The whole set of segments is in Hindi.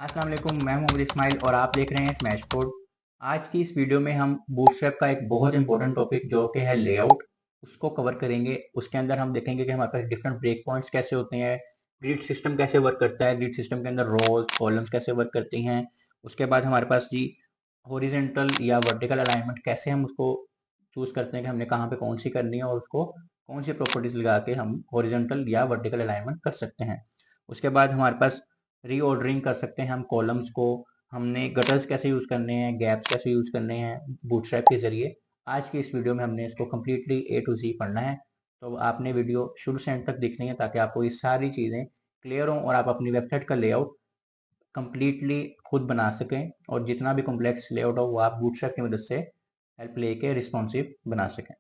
अस्सलाम वालेकुम, मैं मोहम्मद इस्माइल और आप देख रहे हैं स्मैश कोड। आज की इस वीडियो में हम बूटस्ट्रैप का एक बहुत इंपॉर्टेंट टॉपिक जो कि है लेआउट, उसको कवर करेंगे। उसके अंदर हम देखेंगे कि हमारे पास डिफरेंट ब्रेक पॉइंट्स कैसे होते हैं, ग्रिड सिस्टम कैसे वर्क करता है, ग्रिड सिस्टम के अंदर रोज कॉलम्स कैसे वर्क करती हैं। उसके बाद हमारे पास जी हॉरिजेंटल या वर्टिकल अलाइनमेंट कैसे हम उसको चूज करते हैं कि हमने कहाँ पे कौन सी करनी है और उसको कौन सी प्रॉपर्टीज लगा के हम हॉरिजेंटल या वर्टिकल अलाइनमेंट कर सकते हैं। उसके बाद हमारे पास रीऑर्डरिंग कर सकते हैं हम कॉलम्स को, हमने गटर्स कैसे यूज़ करने हैं, गैप्स कैसे यूज़ करने हैं बूटस्ट्रैप के ज़रिए। आज की इस वीडियो में हमने इसको कम्प्लीटली ए टू जी पढ़ना है। तो आपने वीडियो शुरू से एंड तक देखनी है ताकि आपको ये सारी चीज़ें क्लियर हों और आप अपनी वेबसाइट का लेआउट कम्प्लीटली खुद बना सकें और जितना भी कॉम्प्लेक्स लेआउट हो वो आप बूटस्ट्रैप की मदद से हेल्प लेके रिस्पॉन्सिव बना सकें।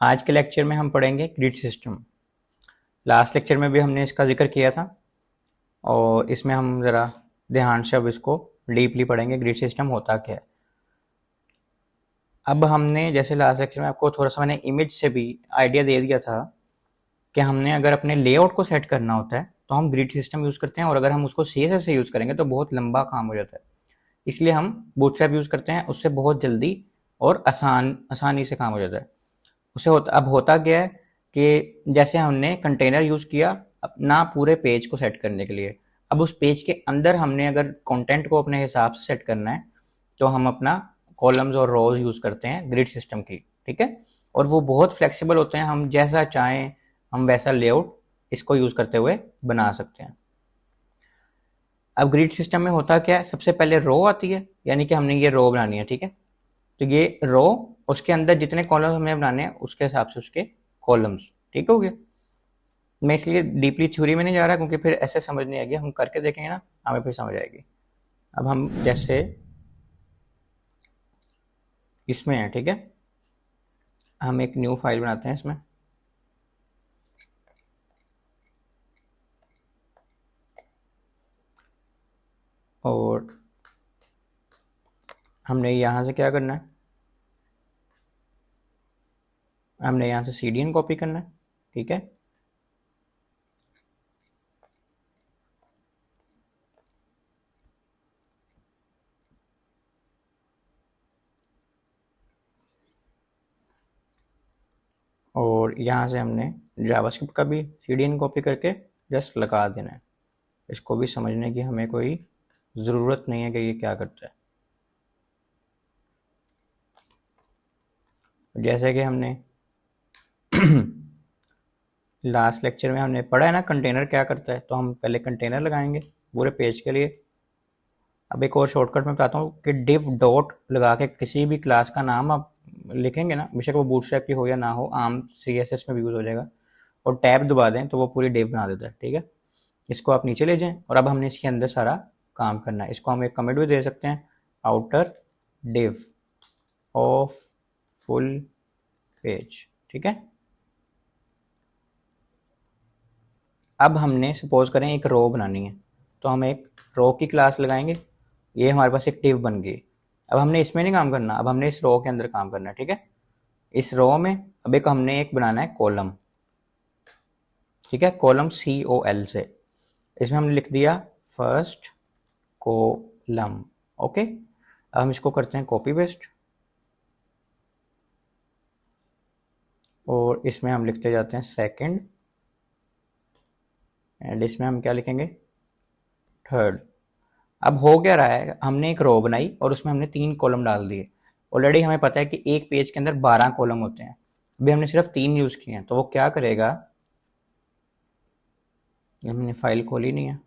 आज के लेक्चर में हम पढ़ेंगे ग्रिड सिस्टम। लास्ट लेक्चर में भी हमने इसका जिक्र किया था और इसमें हम ज़रा ध्यान से अब इसको डीपली पढ़ेंगे ग्रिड सिस्टम होता क्या है। अब हमने जैसे लास्ट लेक्चर में आपको थोड़ा सा मैंने इमेज से भी आइडिया दे दिया था कि हमने अगर अपने लेआउट को सेट करना होता है तो हम ग्रिड सिस्टम यूज़ करते हैं, और अगर हम उसको CSS से यूज़ करेंगे तो बहुत लंबा काम हो जाता है। इसलिए हम बूटस्ट्रैप यूज़ करते हैं, उससे बहुत जल्दी और आसानी से काम हो जाता है। अब होता क्या है कि जैसे हमने कंटेनर यूज़ किया अपना पूरे पेज को सेट करने के लिए, अब उस पेज के अंदर हमने अगर कंटेंट को अपने हिसाब से सेट करना है तो हम अपना कॉलम्स और रोज यूज़ करते हैं ग्रिड सिस्टम की, ठीक है। और वो बहुत फ्लेक्सिबल होते हैं, हम जैसा चाहें हम वैसा लेआउट इसको यूज़ करते हुए बना सकते हैं। अब ग्रिड सिस्टम में होता क्या है, सबसे पहले रो आती है, यानी कि हमने ये रो बनानी है, ठीक है। तो ये रो, उसके अंदर जितने कॉलम्स हमें बनाने हैं उसके हिसाब से उसके कॉलम्स, ठीक हो गया। मैं इसलिए डीपली थ्योरी में नहीं जा रहा क्योंकि फिर ऐसे समझ नहीं आएगी, हम करके देखेंगे ना हमें फिर समझ आएगी। अब हम जैसे इसमें है, ठीक है, हम एक न्यू फाइल बनाते हैं इसमें, और हमने यहाँ से क्या करना है, हमने यहाँ से CDN कॉपी करना है, ठीक है। और यहाँ से हमने जावास्क्रिप्ट का भी CDN कॉपी करके जस्ट लगा देना है। इसको भी समझने की हमें कोई ज़रूरत नहीं है कि ये क्या करता है। जैसे कि हमने लास्ट लेक्चर में हमने पढ़ा है ना कंटेनर क्या करता है, तो हम पहले कंटेनर लगाएंगे पूरे पेज के लिए। अब एक और शॉर्टकट में बताता हूँ कि div डॉट लगा के किसी भी क्लास का नाम आप लिखेंगे ना, बेशक वो बूटस्ट्रैप की हो या ना हो, आम CSS में भी यूज़ हो जाएगा, और टैब दबा दें तो वो पूरी div बना देता है, ठीक है। इसको आप नीचे ले जाएं और अब हमने इसके अंदर सारा काम करना है। इसको हम एक कमेंट भी दे सकते हैं, outer div of full page, ठीक है। अब हमने सपोज करें एक रो बनानी है, तो हम एक रो की क्लास लगाएंगे, ये हमारे पास एक div बन गई। अब हमने इसमें नहीं काम करना, अब हमने इस रो के अंदर काम करना है, ठीक है। इस रो में अब एक हमने एक बनाना है कॉलम, ठीक है, कॉलम COL से। इसमें हमने लिख दिया फर्स्ट कॉलम, ओके। अब हम इसको करते हैं कॉपी पेस्ट, और इसमें हम लिखते जाते हैं सेकंड, एंड इसमें हम क्या लिखेंगे, थर्ड। अब हो क्या रहा है, हमने एक रो बनाई और उसमें हमने 3 कॉलम डाल दिए। ऑलरेडी हमें पता है कि एक पेज के अंदर 12 कॉलम होते हैं, अभी हमने सिर्फ 3 यूज़ किए हैं, तो वो क्या करेगा, हमने फाइल खोली नहीं है,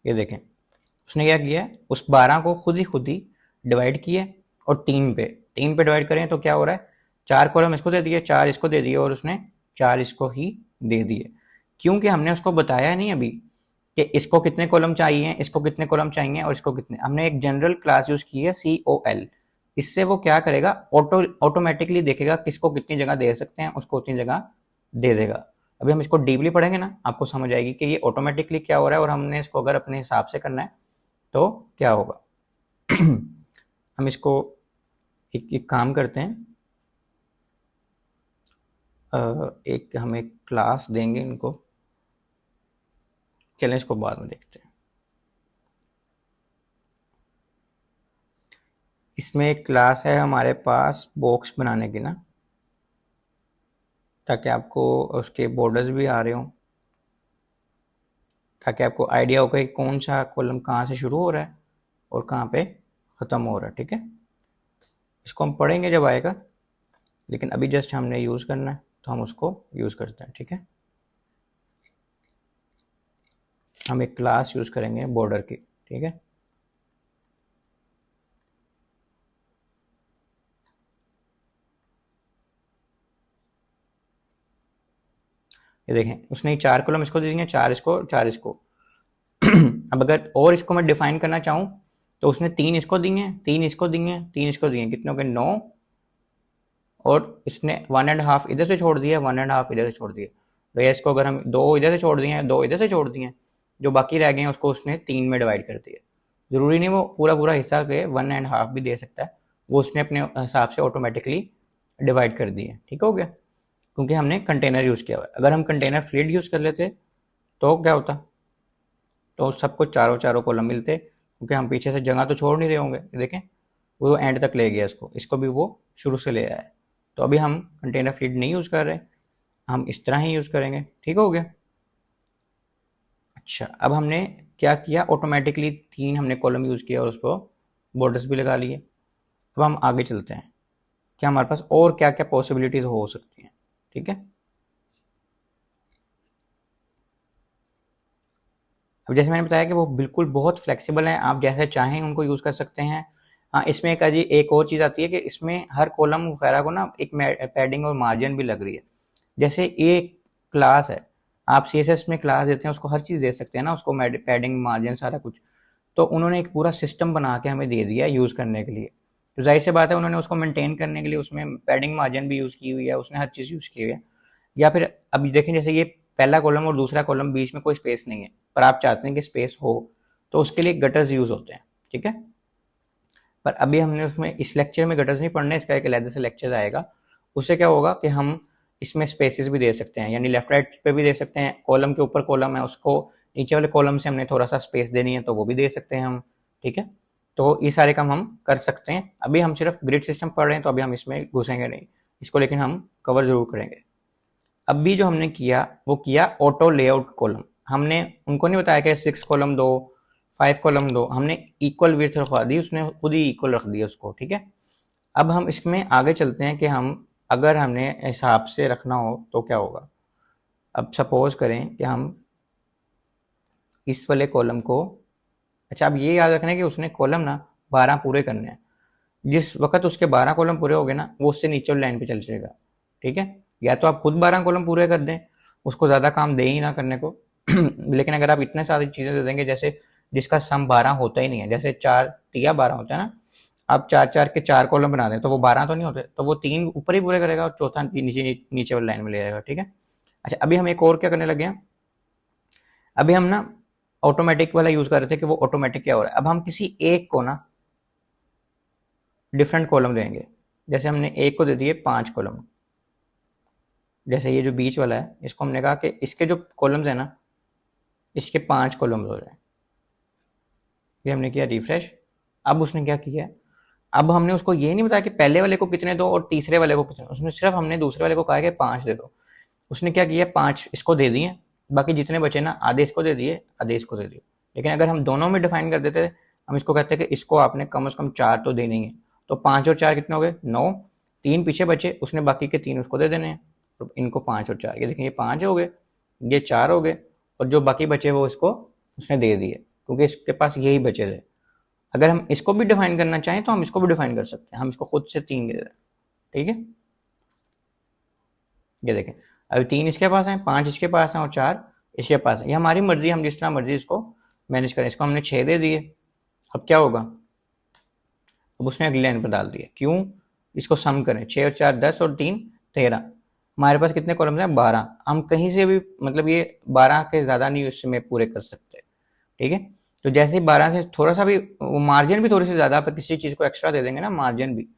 ये देखें उसने क्या किया है, उस 12 को खुद ही डिवाइड किया, और 3 पे डिवाइड करें तो क्या हो रहा है, 4 कॉलम इसको दे दिए, 4 इसको दे दिए, और उसने 4 इसको ही दे दिए, क्योंकि हमने उसको बताया नहीं अभी कि इसको कितने कॉलम चाहिए, इसको कितने कॉलम चाहिए, और इसको कितने। हमने एक जनरल क्लास यूज की है COL, इससे वो क्या करेगा, ऑटोमेटिकली देखेगा किसको कितनी जगह दे सकते हैं, उसको उतनी जगह दे देगा। अभी हम इसको डीपली पढ़ेंगे ना, आपको समझ आएगी कि ये ऑटोमेटिकली क्या हो रहा है, और हमने इसको अगर अपने हिसाब से करना है तो क्या होगा। हम इसको एक काम करते हैं, एक हम एक क्लास देंगे इनको, चलें इसको बाद में देखते हैं। इसमें एक क्लास है हमारे पास बॉक्स बनाने की ना, ताकि आपको उसके बॉर्डर्स भी आ रहे हों, ताकि आपको आइडिया हो कि कौन सा कॉलम कहाँ से शुरू हो रहा है और कहाँ पे ख़त्म हो रहा है। ठीक है, इसको हम पढ़ेंगे जब आएगा, लेकिन अभी जस्ट हमने यूज़ करना है तो हम उसको यूज़ करते हैं। ठीक है, हम एक क्लास यूज़ करेंगे बॉर्डर की। ठीक है, ये देखें, उसने 4 कॉलम इसको दे दिए, 4 इसको, 4 इसको। अब अगर और इसको मैं डिफाइन करना चाहूँ तो उसने 3 इसको दिए, 3 इसको दिए, 3 इसको दिए, कितने हो गए 9, और इसने 1.5 इधर से छोड़ दिया, 1.5 इधर से छोड़ दिया। भैया इसको अगर हम 2 इधर से छोड़ दिए, 2 इधर से छोड़ दिए, जो बाकी रह गए हैं उसको उसने 3 में डिवाइड कर दिया। ज़रूरी नहीं वो पूरा पूरा हिस्सा के 1.5 भी दे सकता है, वो उसने अपने हिसाब से ऑटोमेटिकली डिवाइड कर दिए। ठीक हो गया, क्योंकि हमने कंटेनर यूज़ किया हुआ है। अगर हम कंटेनर फ्लिड यूज़ कर लेते तो क्या होता, तो सबको चारों चारों कॉलम मिलते, क्योंकि हम पीछे से जगह तो छोड़ नहीं रहे होंगे। देखें, वो एंड तक ले गया इसको, इसको भी वो शुरू से ले आया है। तो अभी हम कंटेनर फीड नहीं यूज़ कर रहे, हम इस तरह ही यूज़ करेंगे। ठीक हो गया। अच्छा, अब हमने क्या किया, ऑटोमेटिकली 3 हमने कॉलम यूज़ किया और उसको बॉर्डर्स भी लगा लिए। अब हम आगे चलते हैं कि हमारे पास और क्या क्या पॉसिबिलिटीज़ हो सकती हैं। ठीक है, अब जैसे मैंने बताया कि वो बिल्कुल बहुत फ्लेक्सिबल हैं, आप जैसे चाहें उनको यूज़ कर सकते हैं। हाँ, इसमें एक और चीज़ आती है कि इसमें हर कॉलम वगैरह को ना एक पैडिंग और मार्जिन भी लग रही है। जैसे ये क्लास है, आप CSS में क्लास देते हैं, उसको हर चीज़ दे सकते हैं ना, उसको पैडिंग मार्जिन सारा कुछ। तो उन्होंने एक पूरा सिस्टम बना के हमें दे दिया यूज़ करने के लिए। तो जाहिर सी बात है उन्होंने उसको मेंटेन करने के लिए उसमें पैडिंग मार्जिन भी यूज़ की हुई है, उसने हर चीज़ यूज़ की हुई है। या फिर अभी देखें, जैसे ये पहला कॉलम और दूसरा कॉलम, बीच में कोई स्पेस नहीं है, पर आप चाहते हैं कि स्पेस हो, तो उसके लिए गटर्स यूज़ होते हैं। ठीक है, पर अभी हमने उसमें इस लेक्चर में गटर्स नहीं पढ़ने, इसका एक अलग से लेक्चर आएगा। उससे क्या होगा कि हम इसमें स्पेसेस भी दे सकते हैं, यानी लेफ्ट राइट पे भी दे सकते हैं। कॉलम के ऊपर कॉलम है, उसको नीचे वाले कॉलम से हमने थोड़ा सा स्पेस देनी है तो वो भी दे सकते हैं हम। ठीक है, तो ये सारे काम हम कर सकते हैं। अभी हम सिर्फ ग्रिड सिस्टम पढ़ रहे हैं तो अभी हम इसमें घुसेंगे नहीं, इसको लेकिन हम कवर जरूर करेंगे। अभी जो हमने किया वो किया ऑटो लेआउट कॉलम। हमने उनको नहीं बताया कि 6 कॉलम दो, 5 कॉलम दो, हमने इक्वल विड्थ रखवा दी, उसने खुद ही इक्वल रख दिया उसको। ठीक है, अब हम इसमें आगे चलते हैं कि हम अगर हमने हिसाब से रखना हो तो क्या होगा। अब सपोज करें कि हम इस वाले कॉलम को, अच्छा अब ये याद रखना है कि उसने कॉलम ना 12 पूरे करने हैं। जिस वक्त उसके 12 कॉलम पूरे हो गए ना, वो उससे नीचे लाइन पे चल जाएगा। ठीक है, या तो आप खुद 12 कॉलम पूरे कर दें, उसको ज़्यादा काम दे ही ना करने को। लेकिन अगर आप इतने सारी चीज़ें दे देंगे, जैसे जिसका सम 12 होता ही नहीं है, जैसे 4 तिया 12 होता है ना, आप 4 4 के 4 कॉलम बना दें तो वो 12 तो नहीं होते, तो वो 3 ऊपर ही पूरे करेगा और चौथा नीचे नीचे वाली लाइन में ले जाएगा। ठीक है, अच्छा अभी हम एक और क्या करने लगे हैं, अभी हम ना ऑटोमेटिक वाला यूज़ कर रहे थे कि वो ऑटोमेटिक क्या हो रहा है। अब हम किसी एक को ना डिफरेंट कॉलम देंगे। जैसे हमने एक को दे दिए 5 कॉलम, जैसे ये जो बीच वाला है, इसको हमने कहा कि इसके जो कॉलम्स है ना, इसके 5 कॉलम्स हो जाए। ये हमने किया रिफ्रेश। अब उसने क्या किया, अब हमने उसको ये नहीं बताया कि पहले वाले को कितने दो और तीसरे वाले को कितने, उसने सिर्फ हमने दूसरे वाले को कहा कि 5 दे दो। उसने क्या किया, 5 इसको दे दिए, बाकी जितने बचे ना आधे इसको दे दिए, आधे इसको दे दिए। लेकिन अगर हम दोनों में डिफाइन कर देते, हम इसको कहते हैं कि इसको आपने कम से कम 4 तो देने ही है। तो 5 और 4 कितने हो गए 9, 3 पीछे बचे, उसने बाकी के 3 उसको दे देने हैं। तो इनको 5 और 4, ये देखें, ये 5 हो गए, ये 4 हो गए, और जो बाकी बचे वो इसको उसने दे दिए, क्योंकि इसके पास यही बचे थे। अगर हम इसको भी डिफाइन करना चाहें तो हम इसको भी डिफाइन कर सकते हैं, हम इसको खुद से 3 दे दें। ठीक है, ये देखें, अभी 3 इसके पास हैं, 5 इसके पास हैं और 4 इसके पास है। ये हमारी मर्जी, हम जिस तरह मर्जी इसको मैनेज करें। इसको हमने 6 दे दिए, अब क्या होगा, अब उसने अगली लाइन पर डाल दिया। क्यों, इसको सम करें, 6 और 4 10 और 3 13, हमारे पास कितने कॉलम हैं 12। हम कहीं से भी मतलब ये 12 के ज़्यादा नहीं उसमें पूरे कर सकते। ठीक है, तो जैसे 12 से थोड़ा सा भी मार्जिन भी थोड़ी सी ज़्यादा, पर किसी चीज़ को एक्स्ट्रा दे देंगे ना, मार्जिन भी,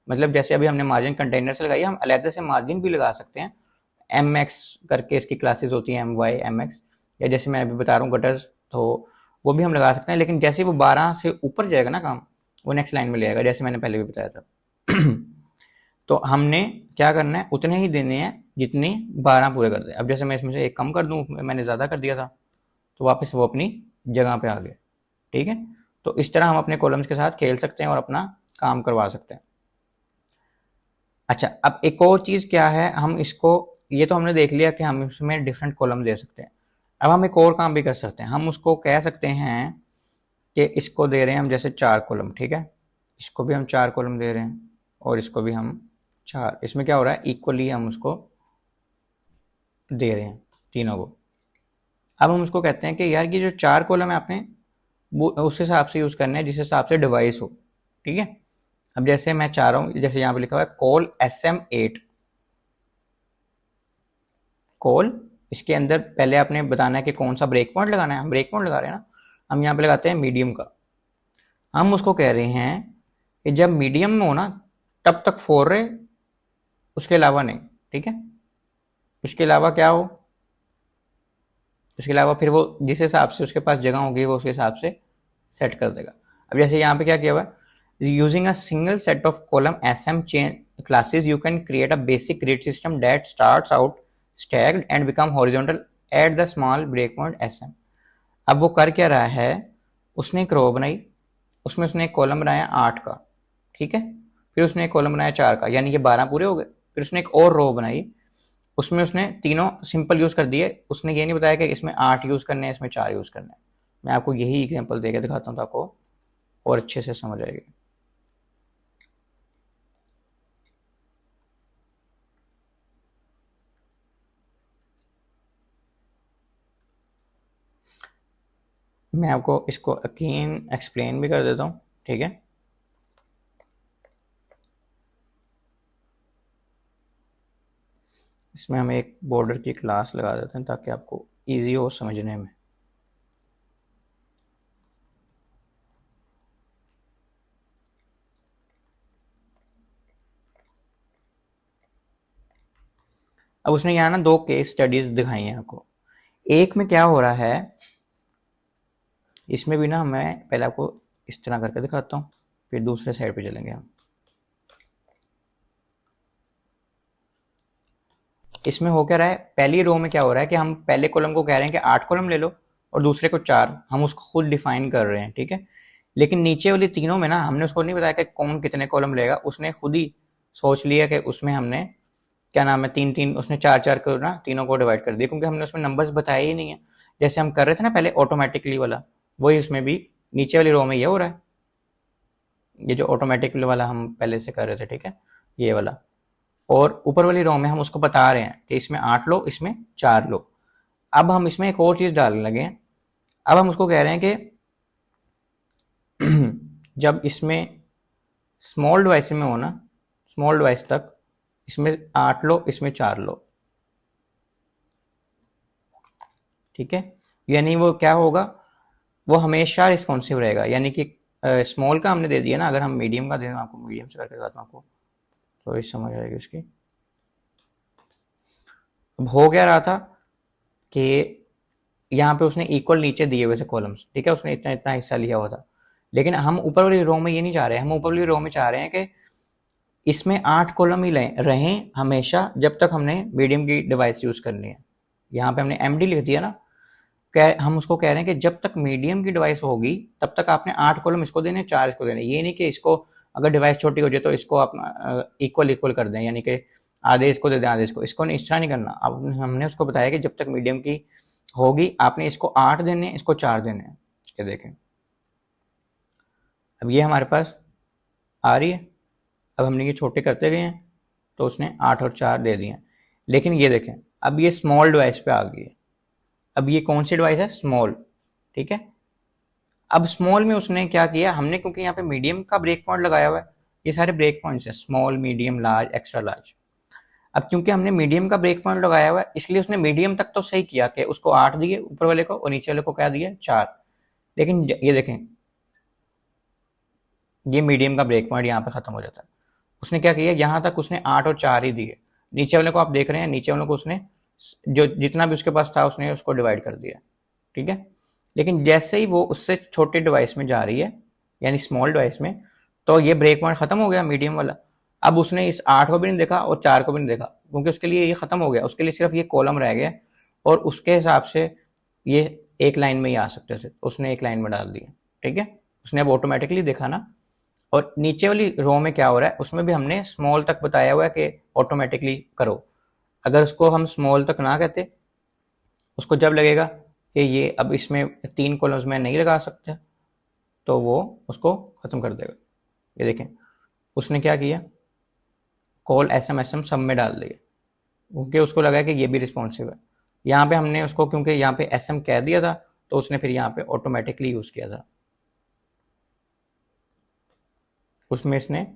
मतलब जैसे अभी हमने मार्जिन कंटेनर से लगाई, हम अलग से मार्जिन भी लगा सकते हैं। एम एक्स करके इसकी क्लासेस होती हैं, एम वाई एम एक्स, या जैसे मैं अभी बता रहा हूँ गटर्स, तो वो भी हम लगा सकते हैं। लेकिन जैसे वो 12 से ऊपर जाएगा ना काम, वो नेक्स्ट लाइन में ले आएगा, जैसे मैंने पहले भी बताया था। तो हमने क्या करना है, उतने ही देने हैं जितने 12 पूरे कर दे। अब जैसे मैं इसमें से एक कम कर दूं, मैंने ज़्यादा कर दिया था, तो वापस वो अपनी जगह पे आ गए। ठीक है, तो इस तरह हम अपने कॉलम्स के साथ खेल सकते हैं और अपना काम करवा सकते हैं। अच्छा, अब एक और चीज़ क्या है, हम इसको, ये तो हमने देख लिया कि हम इसमें डिफरेंट कॉलम दे सकते हैं। अब हम एक और काम भी कर सकते हैं, हम उसको कह सकते हैं कि इसको दे रहे हैं हम जैसे 4 कॉलम, ठीक है, इसको भी हम 4 कॉलम दे रहे हैं और इसको भी हम 4। इसमें क्या हो रहा है, इक्वली हम उसको दे रहे हैं तीनों को। अब हम उसको कहते हैं कि यार ये जो 4 कॉलम है आपने वो उस हिसाब से यूज़ करना है जिस हिसाब से डिवाइस हो। ठीक है, अब जैसे मैं चाह रहा हूँ, जैसे यहाँ पे लिखा हुआ है कॉल SM8 कॉल, इसके अंदर पहले आपने बताना है कि कौन सा ब्रेक पॉइंट लगाना है। हम ब्रेक पॉइंट लगा रहे हैं ना, हम यहाँ पे लगाते हैं मीडियम का। हम उसको कह रहे हैं कि जब मीडियम में हो ना तब तक फोर रहे, उसके अलावा नहीं। ठीक है, उसके अलावा क्या हो, उसके अलावा फिर वो जिस हिसाब से उसके पास जगह होगी वो उसके हिसाब से सेट कर देगा। अब जैसे यहाँ पे क्या किया हुआ है, using a single set of column SM chain classes you can create a basic grid system that starts out stacked and become horizontal at the small break point SM। अब वो कर क्या रहा है, उसने एक रो बनाई, उसमें उसने एक कॉलम बनाया 8 का, ठीक है, फिर उसने एक कॉलम बनाया 4 का, यानी कि 12 पूरे हो गए। फिर उसने एक और रो बनाई, उसमें उसने तीनों सिंपल यूज कर दिए, उसने ये नहीं बताया कि इसमें 8 यूज करने हैं, इसमें 4 यूज करने हैं। मैं आपको यही एग्जांपल देके दिखाता हूँ तो आपको और अच्छे से समझ आएगी। मैं आपको इसको अगेन एक्सप्लेन भी कर देता हूँ, ठीक है। इसमें हम एक बॉर्डर की क्लास लगा देते हैं ताकि आपको इजी हो समझने में। अब उसने यहाँ ना 2 केस स्टडीज दिखाई हैं आपको। एक में क्या हो रहा है, इसमें भी ना मैं पहले आपको इस तरह करके दिखाता हूँ, फिर दूसरे साइड पे चलेंगे हम। इसमें हो क्या रहा है, पहली रो में क्या हो रहा है कि हम पहले कॉलम को कह रहे हैं कि 8 कॉलम ले लो और दूसरे को 4, हम उसको खुद डिफाइन कर रहे हैं, ठीक है। लेकिन नीचे वाली तीनों में ना हमने उसको नहीं बताया कि कौन कितने कॉलम लेगा, उसने खुद ही सोच लिया कि उसमें हमने क्या नाम है 3-3, उसने 4-4 को ना तीनों को डिवाइड कर दिया, क्योंकि हमने उसमें नंबर्स बताए ही नहीं है। जैसे हम कर रहे थे ना पहले ऑटोमेटिकली वाला, वही इसमें भी नीचे वाली रो में ये हो रहा है, ये जो ऑटोमेटिकली वाला हम पहले से कर रहे थे, ठीक है, ये वाला। और ऊपर वाली रो में हम उसको बता रहे हैं कि इसमें 8 लो, इसमें 4 लो। अब हम इसमें एक और चीज डालने लगे हैं। अब हम उसको कह रहे हैं कि जब इसमें स्मॉल डिवाइस में हो ना, स्मॉल डिवाइस तक इसमें 8 लो, इसमें 4 लो, ठीक है। यानी वो क्या होगा, वो हमेशा रिस्पॉन्सिव रहेगा। यानी कि स्मॉल का हमने दे दिया ना, अगर हम मीडियम का दें, आपको मीडियम से करके बताता हूँ आपको तो समझ आएगी उसकी। अब हो क्या रहा था कि यहाँ पे उसने इक्वल नीचे दिए हुए थे कॉलम्स, ठीक है, उसने इतना इतना हिस्सा लिया हुआ था। लेकिन हम ऊपर वाली रो में ये नहीं चाह रहे, हम ऊपर वाली रो में चाह रहे हैं कि इसमें 8 कॉलम ही रहें हमेशा, जब तक हमने मीडियम की डिवाइस यूज करनी है। यहाँ पे हमने MD लिख दिया ना, हम उसको कह रहे हैं कि जब तक मीडियम की डिवाइस होगी तब तक आपने 8 कॉलम इसको देने, 4 इसको देने। ये नहीं कि इसको अगर डिवाइस छोटी हो जाए तो इसको आप इक्वल इक्वल कर दें, यानी कि आधे इसको दे दें आधे इसको नहीं, इस तरह नहीं करना। अब हमने उसको बताया कि जब तक मीडियम की होगी आपने इसको 8 देने, इसको 4 देने हैं। ये देखें, अब ये हमारे पास आ रही है। अब हमने ये छोटे करते गए हैं तो उसने 8 और 4 दे दिए। लेकिन ये देखें, अब ये स्मॉल डिवाइस पे आ गई है। अब ये कौन सी डिवाइस है, स्मॉल, ठीक है। अब स्मॉल में उसने क्या किया, हमने क्योंकि यहाँ पे मीडियम का ब्रेक पॉइंट लगाया हुआ है, ये सारे ब्रेक पॉइंट्स हैं, small, medium, large, extra large. अब क्योंकि हमने मीडियम का ब्रेक पॉइंट लगाया हुआ है, इसलिए उसने मीडियम तक तो सही किया कि उसको 8 दिए ऊपर वाले को और नीचे वाले को क्या दिया, 4। लेकिन ये देखें, ये मीडियम का ब्रेक पॉइंट यहाँ पे खत्म हो जाता है। उसने क्या किया, यहाँ तक उसने 8 और 4 ही दिए, नीचे वाले को आप देख रहे हैं, नीचे वाले को उसने जो जितना भी उसके पास था उसने उसको डिवाइड कर दिया, ठीक है। लेकिन जैसे ही वो उससे छोटे डिवाइस में जा रही है, यानी स्मॉल डिवाइस में, तो ये ब्रेक पॉइंट खत्म हो गया मीडियम वाला। अब उसने इस 8 को भी नहीं देखा और 4 को भी नहीं देखा, क्योंकि उसके लिए ये खत्म हो गया, उसके लिए सिर्फ ये कॉलम रह गया, और उसके हिसाब से ये एक लाइन में ही आ सकते थे, उसने एक लाइन में डाल दिया, ठीक है। उसने अब ऑटोमेटिकली देखा ना। और नीचे वाली रो में क्या हो रहा है, उसमें भी हमने स्मॉल तक बताया हुआ है कि ऑटोमेटिकली करो। अगर उसको हम स्मॉल तक ना कहते, उसको जब लगेगा कि ये अब इसमें 3 कॉलम्स में नहीं लगा सकते, तो वो उसको ख़त्म कर देगा। ये देखें, उसने क्या किया, कॉल एसएम सब में डाल दिया, क्योंकि उसको लगा कि ये भी रिस्पॉन्सिव है। यहाँ पे हमने उसको, क्योंकि यहाँ पे एसएम कह दिया था, तो उसने फिर यहाँ पे ऑटोमेटिकली यूज़ किया था, उसमें इसने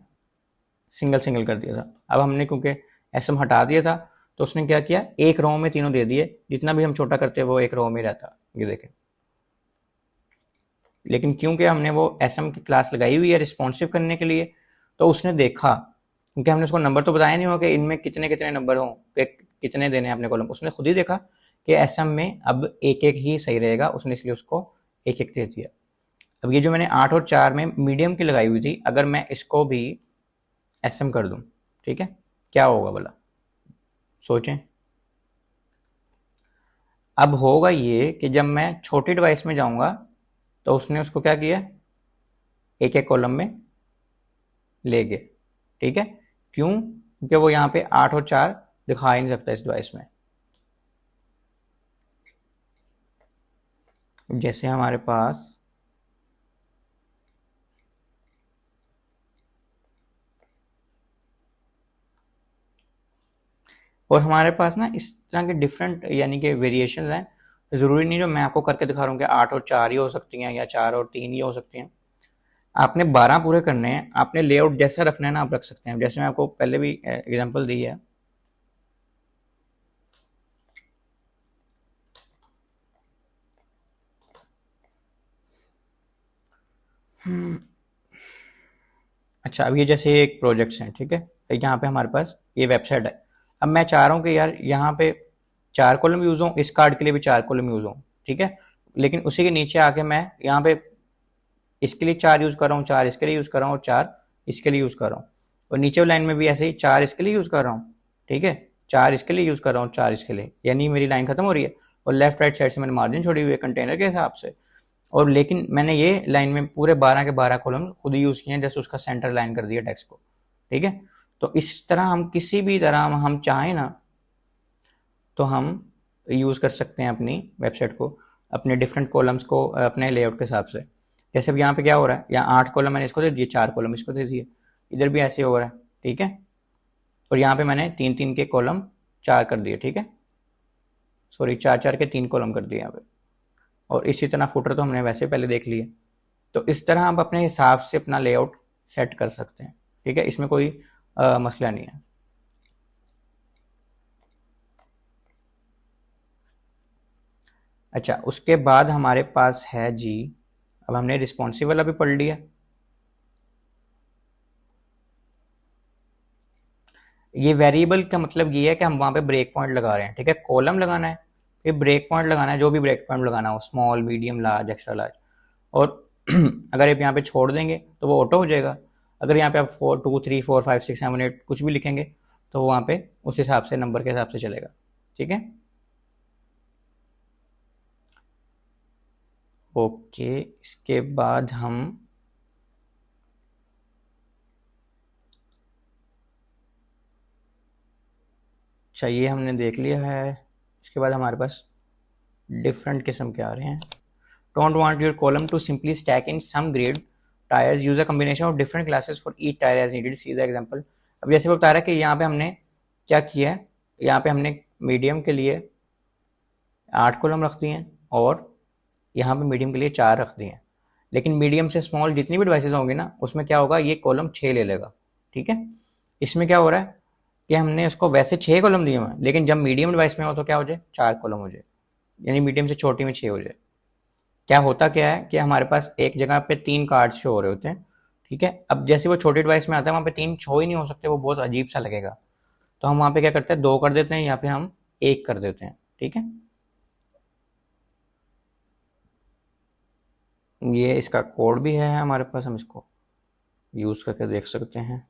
सिंगल सिंगल कर दिया था। अब हमने क्योंकि एसएम हटा दिया था, तो उसने क्या किया, एक रो में तीनों दे दिए, जितना भी हम छोटा करते वो एक रो में रहता। ये देखें, लेकिन क्योंकि हमने वो एसएम की क्लास लगाई हुई है रिस्पॉन्सिव करने के लिए, तो उसने देखा, क्योंकि हमने उसको नंबर तो बताया नहीं हो कि इनमें कितने कितने नंबर हों, कि कितने देने हैं अपने कॉलम, उसने खुद ही देखा कि एसएम में अब एक एक ही सही रहेगा, उसने इसलिए उसको एक एक दे दिया। अब ये जो मैंने 8 और 4 में मीडियम की लगाई हुई थी, अगर मैं इसको भी एसएम कर दूं, ठीक है, क्या होगा भला, सोचें। अब होगा ये कि जब मैं छोटी डिवाइस में जाऊंगा, तो उसने उसको क्या किया, एक एक कॉलम में ले गए, ठीक है। क्यों, क्योंकि वो यहाँ पे 8 और 4 दिखा ही नहीं सकता इस डिवाइस में। जैसे हमारे पास और हमारे पास ना इस तरह के डिफरेंट यानी कि वेरिएशन हैं, ज़रूरी नहीं जो मैं आपको करके दिखा रहा हूँ कि 8 और 4 ही हो सकती हैं या 4 और 3 ही हो सकती हैं। आपने 12 पूरे करने हैं, आपने लेआउट जैसा रखना है ना आप रख सकते हैं, जैसे मैं आपको पहले भी एग्जांपल दी है। अच्छा, अब ये जैसे एक प्रोजेक्ट्स हैं, ठीक है, यहाँ पे हमारे पास ये वेबसाइट है। अब मैं चाह रहा हूँ कि यार यहाँ पे 4 कॉलम यूज़ हों, इस कार्ड के लिए भी 4 कॉलम यूज़ हों, ठीक है। लेकिन उसी के नीचे आके मैं यहाँ पे इसके लिए 4 यूज़ कर रहा हूँ, 4 इसके लिए यूज़ कर रहा हूँ और 4 इसके लिए यूज़ कर रहा हूँ, और नीचे वाली लाइन में भी ऐसे ही 4 इसके लिए यूज़ कर रहा हूँ, ठीक है, 4 इसके लिए यूज़ कर रहा हूँ, 4 इसके लिए, यानी मेरी लाइन खत्म हो रही है। और लेफ्ट राइट साइड से मैंने मार्जिन छोड़ी हुई है कंटेनर के हिसाब से, और लेकिन मैंने ये लाइन में पूरे 12 के 12 कॉलम खुद ही यूज़ किए हैं, जैसे उसका सेंटर लाइन कर दिया टेक्स्ट को, ठीक है। तो इस तरह हम किसी भी तरह हम चाहें ना, तो हम यूज़ कर सकते हैं अपनी वेबसाइट को, अपने डिफरेंट कॉलम्स को अपने लेआउट के हिसाब से। जैसे अब यहाँ पे क्या हो रहा है, यहाँ 8 कॉलम मैंने इसको दे दिए, 4 कॉलम इसको दे दिए, इधर भी ऐसे हो रहा है, ठीक है। और यहाँ पे मैंने 3-3 के कॉलम 4 कर दिए, ठीक है, सॉरी 4-4 के 3 कॉलम कर दिए यहाँ पे। और इसी तरह फुटर तो हमने वैसे पहले देख लिए। तो इस तरह आप अपने हिसाब से अपना लेआउट सेट कर सकते हैं, ठीक है, इसमें कोई मसला नहीं है। अच्छा, उसके बाद हमारे पास है जी, अब हमने रिस्पॉन्सिव वाला भी पढ़ लिया। ये वेरिएबल का मतलब ये है कि हम वहाँ पे ब्रेक पॉइंट लगा रहे हैं, ठीक है, कॉलम लगाना है, फिर ब्रेक पॉइंट लगाना है, जो भी ब्रेक पॉइंट लगाना हो, small, medium, large, extra large. और अगर आप यहाँ पे छोड़ देंगे तो वो ऑटो हो जाएगा। अगर यहाँ पे आप 4 2 3 4 5 6 7 8 कुछ भी लिखेंगे, तो वो वहाँ पे उस हिसाब से नंबर के हिसाब से चलेगा, ठीक है। ओके, इसके बाद हम अच्छा ये हमने देख लिया है। इसके बाद हमारे पास डिफरेंट किस्म के आ रहे हैं। Don't want your column to simply stack in some grid tiers, use a combination of different classes for each tier as needed, see the example. अब जैसे वो बता रहा है कि यहाँ पे हमने क्या किया है, यहाँ पे हमने मीडियम के लिए 8 कॉलम रख दिए हैं, और यहाँ पे मीडियम के लिए 4 रख दिए हैं। लेकिन मीडियम से स्मॉल जितनी भी डिवाइसेज होंगी ना, उसमें क्या होगा, ये कॉलम 6 ले लेगा, ठीक है। इसमें क्या हो रहा है कि हमने उसको वैसे 6 कॉलम दिए हुए हैं, लेकिन जब मीडियम डिवाइस में हो तो क्या हो जाए, 4 कॉलम हो जाए, यानी मीडियम से छोटी में 6 हो जाए। क्या होता क्या है कि हमारे पास एक जगह पे 3 कार्ड शो हो रहे होते हैं, ठीक है। अब जैसे वो छोटे डिवाइस में आता है वहाँ पे 3 शो ही नहीं हो सकते, वो बहुत अजीब सा लगेगा। तो हम वहाँ पे क्या करते हैं, 2 कर देते हैं या फिर हम 1 कर देते हैं। ठीक है, ये इसका कोड भी है हमारे पास, हम इसको यूज़ करके देख सकते हैं।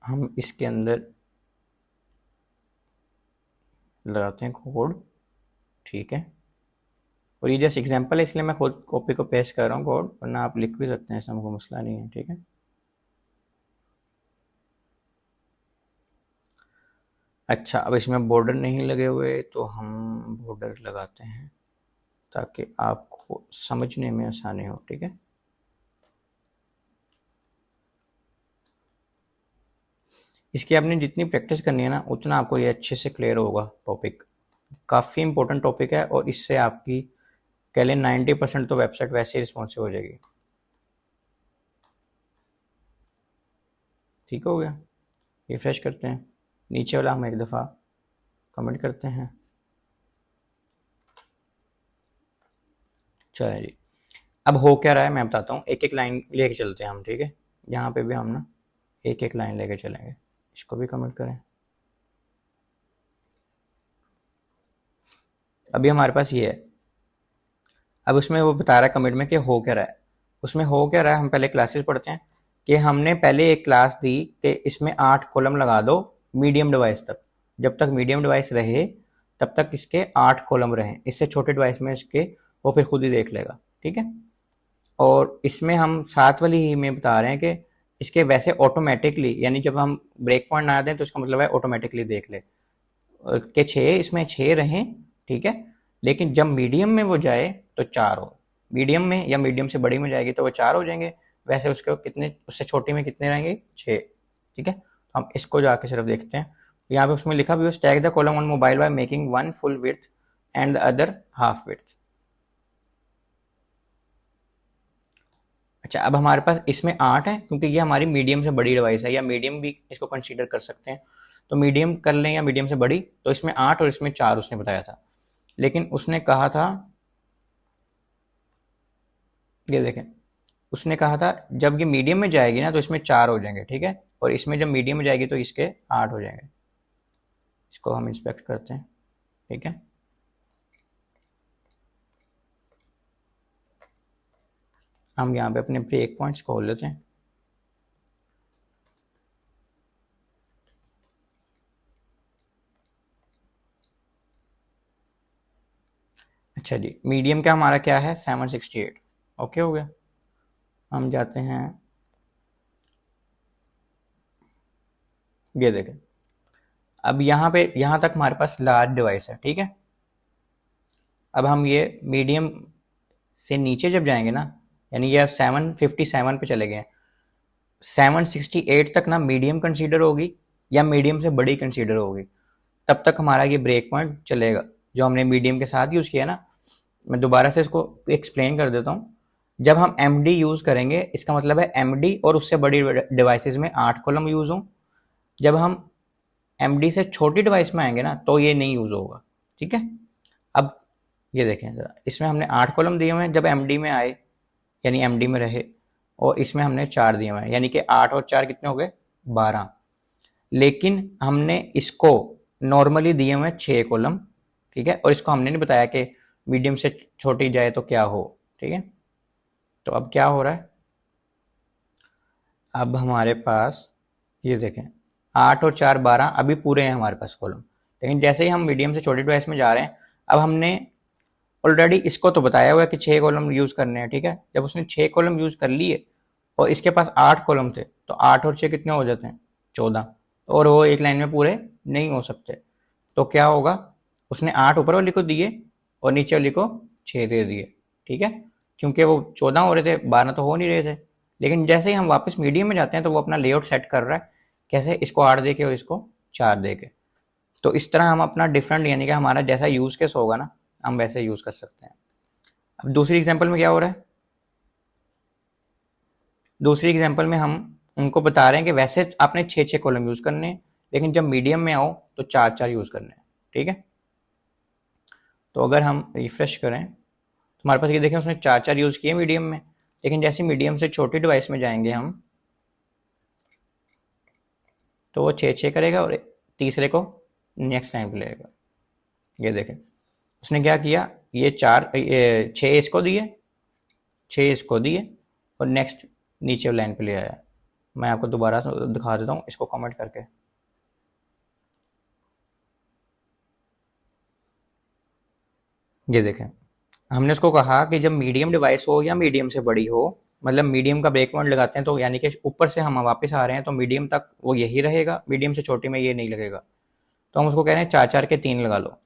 हम इसके अंदर लगाते हैं कोड। ठीक है, और ये जस्ट एग्जांपल है इसलिए मैं खुद कॉपी को पेस्ट कर रहा हूँ कोड, वरना आप लिख भी सकते हैं, ऐसा हमको मसला नहीं है। ठीक है, अच्छा, अब इसमें बॉर्डर नहीं लगे हुए तो हम बॉर्डर लगाते हैं ताकि आपको समझने में आसानी हो। ठीक है, इसकी आपने जितनी प्रैक्टिस करनी है ना उतना आपको ये अच्छे से क्लियर होगा। टॉपिक काफ़ी इंपॉर्टेंट टॉपिक है और इससे आपकी कह लें 90% तो वेबसाइट वैसे ही रिस्पॉन्सिव हो जाएगी। ठीक हो गया, रिफ्रेश करते हैं, नीचे वाला हम एक दफ़ा कमेंट करते हैं। चलिए जी, अब हो क्या रहा है मैं बताता हूँ, एक एक लाइन लेके चलते हैं हम। ठीक है, यहाँ पे भी हम ना एक एक लाइन लेके चलेंगे। इसको भी कमेंट करें। अभी हमारे पास ये है, अब उसमें वो बता रहा है कमेंट में कि हो क्या रहा है। उसमें हो क्या रहा है, हम पहले क्लासेस पढ़ते हैं कि हमने पहले एक क्लास दी कि इसमें 8 कॉलम लगा दो मीडियम डिवाइस तक। जब तक मीडियम डिवाइस रहे तब तक इसके 8 कॉलम रहें, इससे छोटे डिवाइस में इसके वो फिर खुद ही देख लेगा। ठीक है, और इसमें हम साथ वाली ही में बता रहे हैं कि इसके वैसे ऑटोमेटिकली, यानी जब हम ब्रेक पॉइंट ना दें तो इसका मतलब है ऑटोमेटिकली देख ले के 6 इसमें 6 रहें। ठीक है, लेकिन जब मीडियम में वो जाए तो 4 हो, मीडियम में या मीडियम से बड़ी में जाएगी तो वो 4 हो जाएंगे। वैसे उसके कितने, उससे छोटी में कितने रहेंगे, 6। ठीक है, तो हम इसको जाके सिर्फ देखते हैं। यहाँ पे उसमें लिखा भी है, stack the column on mobile by making one full width and the other half width. अच्छा, अब हमारे पास इसमें 8 है क्योंकि ये हमारी मीडियम से बड़ी डिवाइस है, या मीडियम भी इसको कंसीडर कर सकते हैं। तो मीडियम कर लें या मीडियम से बड़ी, तो इसमें 8 और इसमें 4 उसने बताया था। लेकिन उसने कहा था, ये देखें, उसने कहा था जब ये मीडियम में जाएगी ना तो इसमें 4 हो जाएंगे। ठीक है, और इसमें जब मीडियम में जाएगी तो इसके 8 हो जाएंगे। इसको हम इंस्पेक्ट करते हैं। ठीक है, हम यहाँ पे अपने ब्रेक पॉइंट्स खोल लेते हैं। अच्छा जी, मीडियम का हमारा क्या है, 768। ओके हो गया, हम जाते हैं, ये देखें, अब यहाँ पे यहाँ तक हमारे पास लार्ज डिवाइस है। ठीक है, अब हम ये मीडियम से नीचे जब जाएंगे ना, यानी ये 757 पे चले गए हैं, 768 तक ना मीडियम कंसीडर होगी या मीडियम से बड़ी कंसीडर होगी, तब तक हमारा ये ब्रेक पॉइंट चलेगा जो हमने मीडियम के साथ यूज़ किया ना। मैं दोबारा से इसको एक्सप्लेन कर देता हूँ। जब हम एम डी यूज़ करेंगे इसका मतलब है एम डी और उससे बड़ी डिवाइसेस में 8 कॉलम यूज़ हों। जब हम एम डी से छोटी डिवाइस में आएंगे ना तो ये नहीं यूज़ होगा। ठीक है, अब ये देखें ज़रा, इसमें हमने 8 कॉलम दिए हुए हैं जब एम डी में आए, यानी एम डी में रहे, और इसमें हमने 4 दिए हुए हैं, यानी कि 8 और 4 कितने हो गए, 12। लेकिन हमने इसको नॉर्मली दिए हुए हैं 6 कॉलम। ठीक है, और इसको हमने नहीं बताया कि मीडियम से छोटी जाए तो क्या हो। ठीक है, तो अब क्या हो रहा है, अब हमारे पास ये देखें 8 और 4 12 अभी पूरे हैं हमारे पास कॉलम। लेकिन जैसे ही हम मीडियम से छोटी डिवाइस में जा रहे हैं, अब हमने ऑलरेडी इसको तो बताया हुआ है कि 6 कॉलम यूज़ करने हैं। ठीक है, जब उसने 6 कॉलम यूज़ कर लिए और इसके पास 8 कॉलम थे तो 8 और 6 कितने हो जाते हैं, 14, और वो एक लाइन में पूरे नहीं हो सकते। तो क्या होगा, उसने 8 ऊपर वाली को दिए और नीचे वाली को 6 दे दिए। ठीक है, क्योंकि वो 14 हो रहे थे, 12 तो हो नहीं रहे थे। लेकिन जैसे ही हम वापस मीडियम में जाते हैं तो वो अपना लेआउट सेट कर रहा है, कैसे, इसको 8 दे के और इसको 4 दे के। तो इस तरह हम अपना डिफरेंट, यानी कि हमारा जैसा यूज़ केस होगा ना हम वैसे यूज़ कर सकते हैं। अब दूसरी एग्जांपल में क्या हो रहा है, दूसरी एग्जांपल में हम उनको बता रहे हैं कि वैसे आपने 6 कॉलम यूज़ करने हैं, लेकिन जब मीडियम में आओ तो 4 यूज़ करने हैं। ठीक है, तो अगर हम रिफ्रेश करें तो हमारे पास ये देखें उसने 4 यूज़ किए मीडियम में, लेकिन जैसे मीडियम से छोटी डिवाइस में जाएंगे हम तो वो 6 करेगा और तीसरे को नेक्स्ट लाइन पे लेगा। ये देखें उसने क्या किया, ये 6 इसको दिए, 6 इसको दिए और नेक्स्ट नीचे लाइन पे ले आया। मैं आपको दोबारा दिखा देता हूँ इसको कमेंट करके। ये देखें हमने उसको कहा कि जब मीडियम डिवाइस हो या मीडियम से बड़ी हो, मतलब मीडियम का ब्रेक पॉइंट लगाते हैं तो यानी कि ऊपर से हम वापस आ रहे हैं तो मीडियम तक वो यही रहेगा, मीडियम से छोटी में ये नहीं लगेगा। तो हम उसको कह रहे हैं 4 के 3 लगा लो।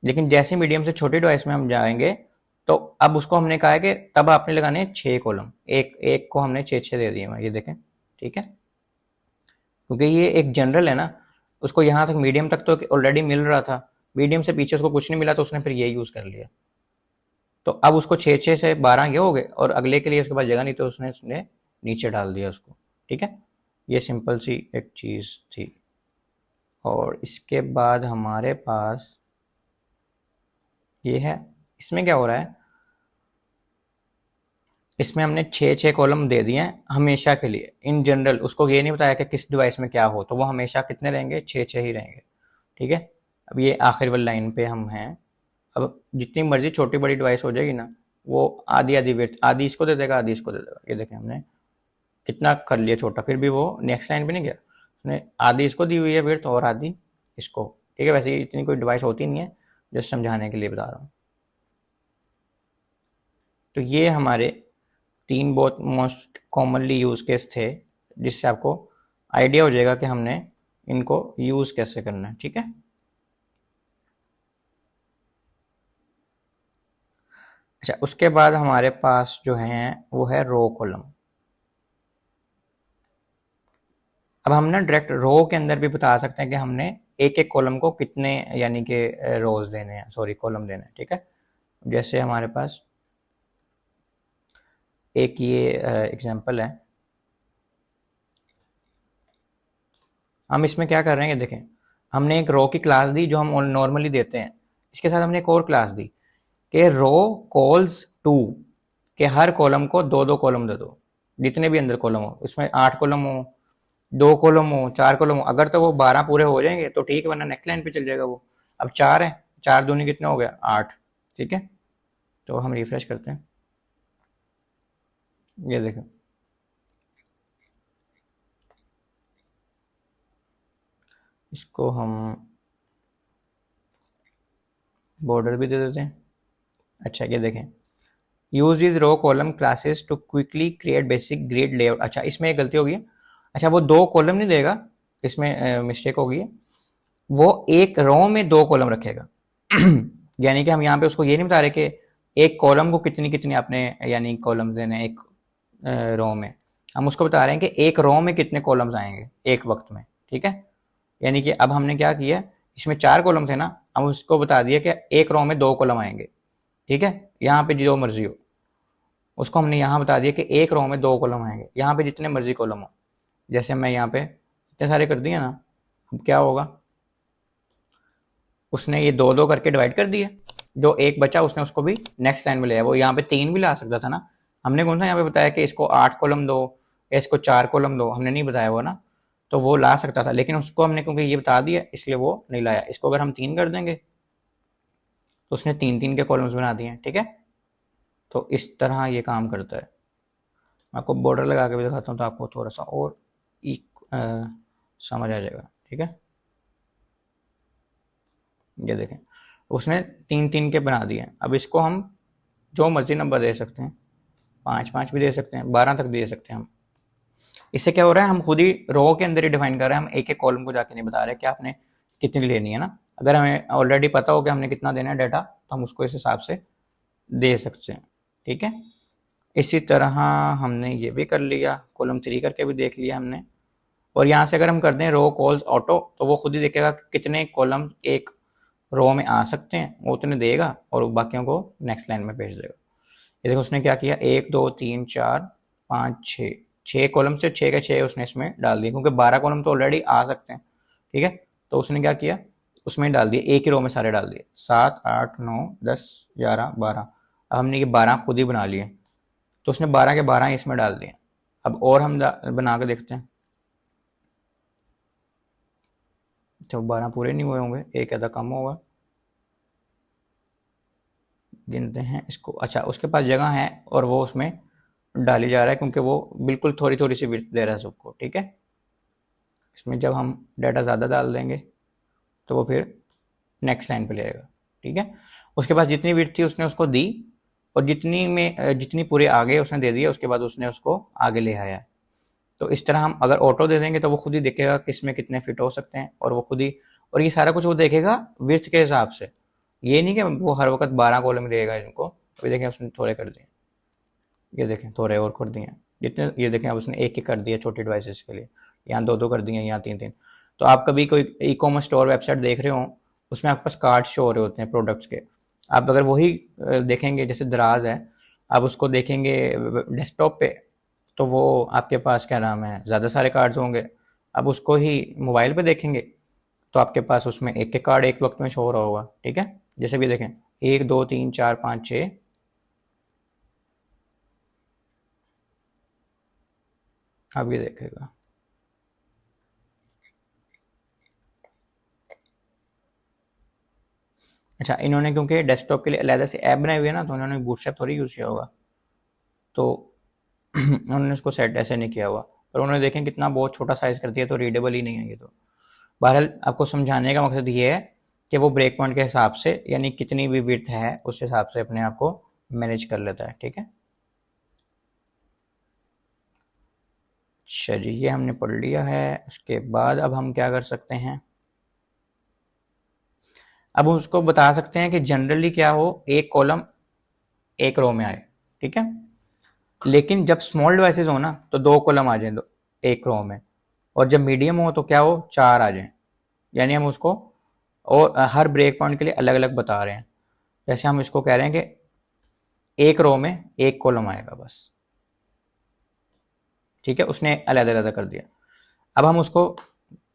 लेकिन जैसे मीडियम से छोटी डिवाइस में हम जाएंगे तो अब उसको हमने कहा है कि तब आपने लगाने 6 कॉलम, एक एक को हमने 6 दे दिए। ये देखें ठीक है, क्योंकि ये एक जनरल है ना, उसको यहाँ तक मीडियम तक तो ऑलरेडी मिल रहा था, मीडियम से पीछे उसको कुछ नहीं मिला तो उसने फिर ये यूज़ कर लिया। तो अब उसको 6 से 12 ये हो गए और अगले के लिए उसके पास जगह नहीं तो उसने नीचे डाल दिया उसको। ठीक है, ये सिंपल सी एक चीज़ थी। और इसके बाद हमारे पास ये है, इसमें क्या हो रहा है, इसमें हमने 6 कॉलम दे दिए हैं हमेशा के लिए इन जनरल। उसको ये नहीं बताया कि किस डिवाइस में क्या हो, तो वो हमेशा कितने रहेंगे, 6 ही रहेंगे। ठीक है, अब ये आखिर वाली लाइन पे हम हैं। अब जितनी मर्जी छोटी बड़ी डिवाइस हो जाएगी ना, वो आधी आधी वेट, आधी इसको दे देगा आधी इसको दे देगा। ये देखें हमने कितना कर लिया छोटा, फिर भी वो नेक्स्ट लाइन पे नहीं गया, उसने आधी इसको दी हुई है वेट और आधी इसको। ठीक है, वैसे इतनी कोई डिवाइस होती नहीं है, जस्ट समझाने के लिए बता रहा हूँ। तो ये हमारे 3 बहुत मोस्ट कॉमनली यूज केस थे, जिससे आपको आइडिया हो जाएगा कि हमने इनको यूज कैसे करना है। ठीक है, अच्छा उसके बाद हमारे पास जो है वो है रो कॉलम। अब हम ना डायरेक्ट रो के अंदर भी बता सकते हैं कि हमने एक एक कॉलम को कितने यानी कि रोज देने हैं, सॉरी कॉलम देने हैं। ठीक है, जैसे हमारे पास एक ये एग्जांपल है, हम इसमें क्या कर रहे हैं, ये देखें हमने एक रो की क्लास दी जो हम नॉर्मली देते हैं, इसके साथ हमने एक और क्लास दी कि रो कॉल्स टू, कि हर कॉलम को 2 कॉलम दे दो, जितने भी अंदर कॉलम हो, इसमें 8 कॉलम हो, 2 कॉलम हो, 4 कॉलम हो। अगर तो वो 12 पूरे हो जाएंगे तो ठीक है, वरना नेक्स्ट लाइन पे चल जाएगा वो। अब 4 है, 4 दूनी कितने हो गया, 8। ठीक है, तो हम रिफ्रेश करते हैं, ये देखें इसको हम बॉर्डर भी दे देते हैं। अच्छा ये देखें, use is row column classes to quickly create basic grid layout. अच्छा इसमें एक गलती होगी है, अच्छा वो 2 कॉलम नहीं देगा, इसमें मिस्टेक होगी है, वो एक रो में 2 कॉलम रखेगा। यानी कि हम यहाँ पे उसको ये नहीं बता रहे कि एक कॉलम को कितनी कितनी आपने यानी कॉलम देने एक रो में, हम उसको बता रहे हैं कि एक रो में कितने कॉलम्स आएंगे एक वक्त में। ठीक है, यानी कि अब हमने क्या किया, इसमें 4 कॉलम थे ना, हम उसको बता दिया कि एक रो में 2 कॉलम आएंगे। ठीक है, यहाँ पे जो मर्जी हो, उसको हमने यहाँ बता दिया कि एक रो में 2 कॉलम आएंगे, यहाँ पे जितने मर्जी कॉलम हो। जैसे मैं यहाँ पे इतने सारे कर दिए ना, अब क्या होगा, उसने ये 2 करके डिवाइड कर दिए, जो एक बचा उसने उसको भी नेक्स्ट लाइन में ले आया। वो यहाँ पे 3 भी ला सकता था ना, हमने कौन सा यहाँ पे बताया कि इसको 8 कॉलम दो या इसको 4 कॉलम दो, हमने नहीं बताया वो ना, तो वो ला सकता था, लेकिन उसको हमने क्योंकि ये बता दिया इसलिए वो नहीं लाया। इसको अगर हम 3 कर देंगे तो उसने 3 के कॉलम्स बना दिए हैं। ठीक है, तो इस तरह ये काम करता है। मैं आपको बॉर्डर लगा के भी दिखाता हूँ तो आपको थोड़ा सा और समझ आ जाएगा। ठीक है, ये देखें उसने 3 के बना दिए हैं। अब इसको हम जो मर्जी नंबर दे सकते हैं, 5 भी दे सकते हैं, 12 तक दे सकते हैं हम। इससे क्या हो रहा है, हम खुद ही रो के अंदर ही डिफाइन कर रहे हैं, हम एक एक कॉलम को जाके नहीं बता रहे कि आपने कितनी लेनी है ना। अगर हमें ऑलरेडी पता हो कि हमने कितना देना है डाटा, तो हम उसको इस हिसाब से दे सकते हैं। ठीक है, इसी तरह हमने ये भी कर लिया, कॉलम 3 करके भी देख लिया हमने। और यहाँ से अगर हम कर दें रो कॉल्स ऑटो, तो वो खुद ही देखेगा कितने कॉलम एक रो में आ सकते हैं, वो उतने देगा और बाकियों को नेक्स्ट लाइन में भेज देगा। ये देखो उसने क्या किया, 1 2 3 4 5 6 कॉलम से 6 के 6 उसने इसमें डाल दिए, क्योंकि 12 कॉलम तो ऑलरेडी आ सकते हैं। ठीक है, तो उसने क्या किया, उसमें डाल दिए, एक ही रो में सारे डाल दिए, 7 8 9 10 11 12। अब हमने ये 12 खुद ही बना लिए, तो उसने 12 के 12 इसमें डाल दिए। अब और हम बना के देखते हैं, तो 12 पूरे नहीं हुए होंगे, एक आधा कम होगा, गिनते हैं इसको। अच्छा, उसके पास जगह है और वो उसमें डाली जा रहा है, क्योंकि वो बिल्कुल थोड़ी थोड़ी सी विड्थ दे रहा है सबको, ठीक है। इसमें जब हम डाटा ज़्यादा डाल देंगे तो वो फिर नेक्स्ट लाइन पे ले आएगा, ठीक है। उसके पास जितनी विड्थ थी उसने उसको दी, और जितनी पूरे आगे उसने दे दिया, उसके बाद उसने उसको आगे ले आया। तो इस तरह हम अगर ऑटो दे देंगे तो वो खुद ही देखेगा किस में कितने फिट हो सकते हैं, और वो खुद ही, और ये सारा कुछ वो देखेगा विड्थ के हिसाब से। ये नहीं कि वो हर वक्त 12 कॉलम देगा इनको। अभी देखें उसने थोड़े कर दिए, ये देखें थोड़े और कर दिए जितने, ये देखें अब उसने एक कर दिया छोटी डिवाइसेस के लिए, यहाँ दो कर दिए, यहाँ तीन। तो आप कभी कोई ई कॉमर्स स्टोर वेबसाइट देख रहे हो, उसमें आपके पास कार्ड शो हो रहे होते हैं प्रोडक्ट्स के। आप अगर वही देखेंगे, जैसे दराज है, आप उसको देखेंगे डेस्कटॉप पे, तो वो आपके पास क्या नाम है, ज़्यादा सारे कार्ड्स होंगे। अब उसको ही मोबाइल पे देखेंगे तो आपके पास उसमें एक के कार्ड एक वक्त में शो हो रहा होगा, ठीक है। जैसे भी देखें 1 2 3 4 5 6, अब ये देखेगा। अच्छा, इन्होंने क्योंकि डेस्कटॉप के लिए अलग से ऐप बनाई हुई है ना, तो उन्होंने बूटस्ट्रैप थोड़ी यूज़ किया होगा, तो उन्होंने उसको सेट ऐसे नहीं किया हुआ। पर उन्होंने देखें कितना बहुत छोटा साइज़ कर दिया, तो रीडेबल ही नहीं है ये। तो बहरहाल आपको समझाने का मकसद ये है कि वो ब्रेक पॉइंट के हिसाब से, यानी कितनी भी विड्थ है उस हिसाब से अपने आप को मैनेज कर लेता है, ठीक है। अच्छा जी, ये हमने पढ़ लिया है। उसके बाद अब हम क्या कर सकते हैं, अब उसको बता सकते हैं कि जनरली क्या हो, एक कॉलम एक रो में आए, ठीक है। लेकिन जब स्मॉल डिवाइसेस हो ना, तो 2 कॉलम आ जाए एक रो में, और जब मीडियम हो तो क्या हो, 4 आ जाए। यानी हम उसको और हर ब्रेक पॉइंट के लिए अलग अलग बता रहे हैं। जैसे हम इसको कह रहे हैं कि एक रो में एक कॉलम आएगा बस, ठीक है, उसने अलग अलग कर दिया। अब हम उसको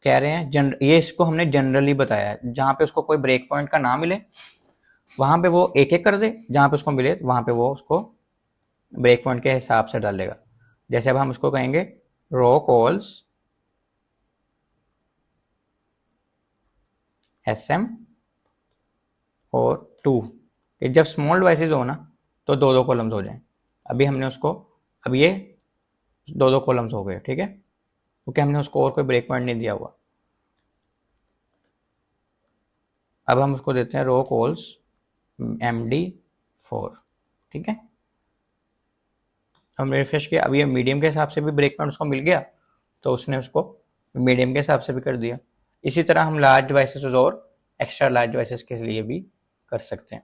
कह रहे हैं ये इसको हमने जनरली बताया है, जहां पे उसको कोई ब्रेक पॉइंट का ना मिले वहां पे वो एक एक कर दे, जहां पे उसको मिले वहां पे वो उसको ब्रेक पॉइंट के हिसाब से डालेगा। जैसे अब हम उसको कहेंगे रो कॉल्स SM और 2, जब स्मॉल डिवाइसेज हो ना तो 2 कॉलम्स हो जाएं। अभी हमने उसको, अब ये 2 कॉलम्स हो गए, ठीक है, क्योंकि हमने उसको और कोई ब्रेक पॉइंट नहीं दिया हुआ। अब हम उसको देते हैं रो कॉल्स MD4, ठीक है। हमने रिफ्रेश किया, अब ये मीडियम के हिसाब से भी ब्रेक पॉइंट उसको मिल गया, तो उसने उसको मीडियम के हिसाब से भी कर दिया। इसी तरह हम लार्ज डिवाइसेस और एक्स्ट्रा लार्ज डिवाइसेस के लिए भी कर सकते हैं।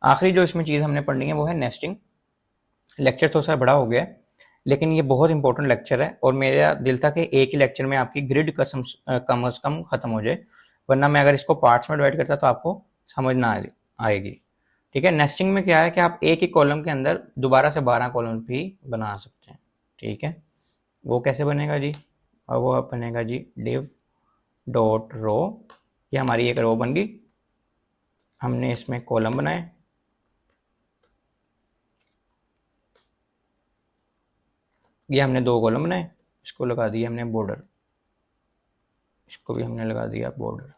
आखिरी जो इसमें चीज़ हमने पढ़नी है वो है नेस्टिंग। लेक्चर थोड़ा सा बड़ा हो गया है, लेकिन ये बहुत इंपॉर्टेंट लेक्चर है, और मेरा दिल था कि एक ही लेक्चर में आपकी ग्रिड कम से कम खत्म हो जाए, वरना मैं अगर इसको पार्ट्स में डिवाइड करता तो आपको समझ ना आएगी, ठीक है। नेस्टिंग में क्या है कि आप एक ही कॉलम के अंदर दोबारा से 12 कॉलम भी बना सकते हैं, ठीक है। वो कैसे बनेगा जी, और वो बनेगा जी div डॉट रो, ये हमारी एक रो बन गई, हमने इसमें कॉलम बनाए, ये हमने 2 कॉलम बनाए, इसको लगा दिया हमने बॉर्डर, इसको भी हमने लगा दिया बॉर्डर,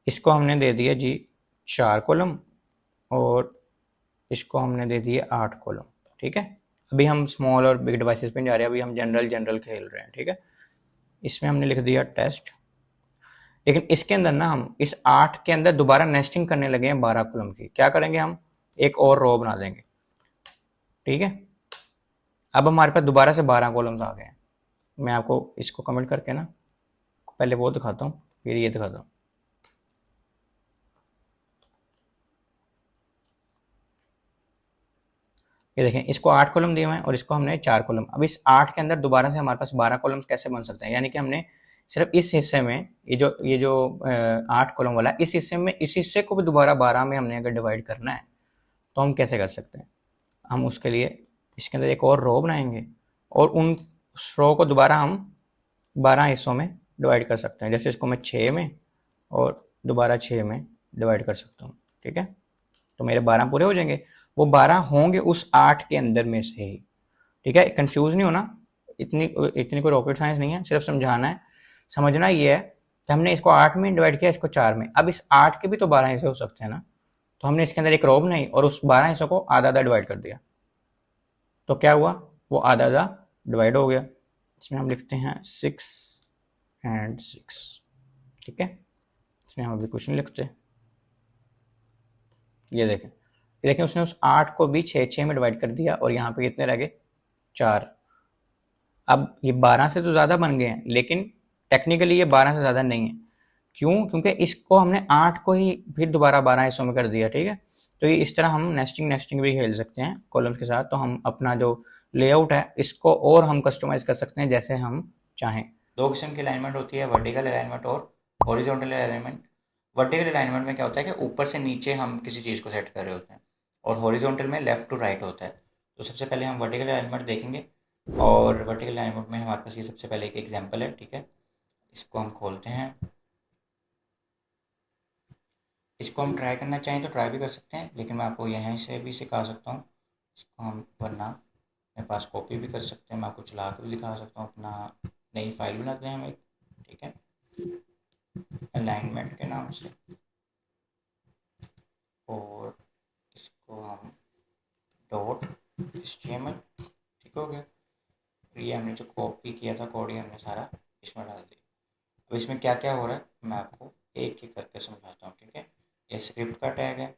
इसको हमने दे दिया जी 4 कॉलम, और इसको हमने दे दिए 8 कॉलम, ठीक है। अभी हम स्मॉल और बिग डिवाइसेस पे जा रहे हैं, अभी हम जनरल खेल रहे हैं, ठीक है। इसमें हमने लिख दिया टेस्ट, लेकिन इसके अंदर ना हम इस 8 के अंदर दोबारा नेस्टिंग करने लगे हैं 12 कॉलम की। क्या करेंगे, हम एक और रो बना देंगे, ठीक है। अब हमारे पास दोबारा से 12 कॉलम्स आ गए हैं। मैं आपको इसको कमेंट करके ना पहले वो दिखाता हूँ, फिर ये दिखाता हूँ। ये देखें, इसको 8 कॉलम दिए हुए हैं और इसको हमने 4 कॉलम। अब इस 8 के अंदर दोबारा से हमारे पास 12 कॉलम्स कैसे बन सकते हैं, यानी कि हमने सिर्फ इस हिस्से में ये जो 8 कॉलम वाला है, इस हिस्से में, इस हिस्से को भी दोबारा 12 में हमने अगर डिवाइड करना है तो हम कैसे कर सकते हैं। हम उसके लिए इसके अंदर एक और रो बनाएंगे, और उस रो को दोबारा हम 12 हिस्सों में डिवाइड कर सकते हैं। जैसे इसको मैं 6 में और दोबारा 6 में डिवाइड कर सकता हूँ, ठीक है। तो मेरे 12 पूरे हो जाएंगे। वो 12 होंगे उस 8 के अंदर में से ही, ठीक है। कंफ्यूज नहीं होना, इतनी इतनी कोई रॉकेट साइंस नहीं है, सिर्फ समझाना है। समझना ये है कि हमने इसको 8 में डिवाइड किया, इसको 4 में। अब इस 8 के भी तो 12 हिस्से हो सकते हैं ना, तो हमने इसके अंदर एक रो बनाई और उस 12 हिस्सों को आधा आधा डिवाइड कर दिया। तो क्या हुआ, वो आधा आधा डिवाइड हो गया। इसमें हम लिखते हैं 6 एंड 6, ठीक है। इसमें हम अभी कुछ नहीं लिखते। ये देखें उसने उस 8 को भी 6 में डिवाइड कर दिया और यहाँ पे कितने रह गए, 4। अब ये 12 से तो ज़्यादा बन गए हैं, लेकिन टेक्निकली ये 12 से ज़्यादा नहीं है। क्यों? क्योंकि इसको हमने 8 को ही फिर दोबारा 12 हिस्सों में कर दिया, ठीक है। तो ये इस तरह हम नेस्टिंग भी खेल सकते हैं कॉलम्स के साथ। तो हम अपना जो लेआउट है इसको और हम कस्टमाइज कर सकते हैं जैसे हम चाहें। दो किस्म की अलाइनमेंट होती है, वर्टिकल अलाइनमेंट और हॉरिजॉन्टल अलाइनमेंट। वर्टिकल अलाइनमेंट में क्या होता है कि ऊपर से नीचे हम किसी चीज़ को सेट कर रहे होते हैं, और हॉरिजॉन्टल में लेफ्ट टू राइट होता है। तो सबसे पहले हम वर्टिकल अलाइनमेंट देखेंगे, और वर्टिकल अलाइनमेंट में हमारे पास ये सबसे पहले एक एग्जांपल है, ठीक है। इसको हम खोलते हैं। इसको हम ट्राई करना चाहें तो ट्राई भी कर सकते हैं, लेकिन मैं आपको यहीं से भी सिखा सकता हूँ। इसको हम वरना मेरे पास कॉपी भी कर सकते हैं, मैं आपको चला के भी दिखा सकता हूँ। अपना नई फाइल बनाते हैं हम एक, ठीक है, अलाइनमेंट के नाम से, और इसको हम .html, ठीक हो गया। ये हमने जो कॉपी किया था कोड, ये हमने सारा इसमें डाल दिया। अब इसमें क्या क्या हो रहा है मैं आपको एक एक करके समझाता हूँ, ठीक है। ये स्क्रिप्ट का टैग है,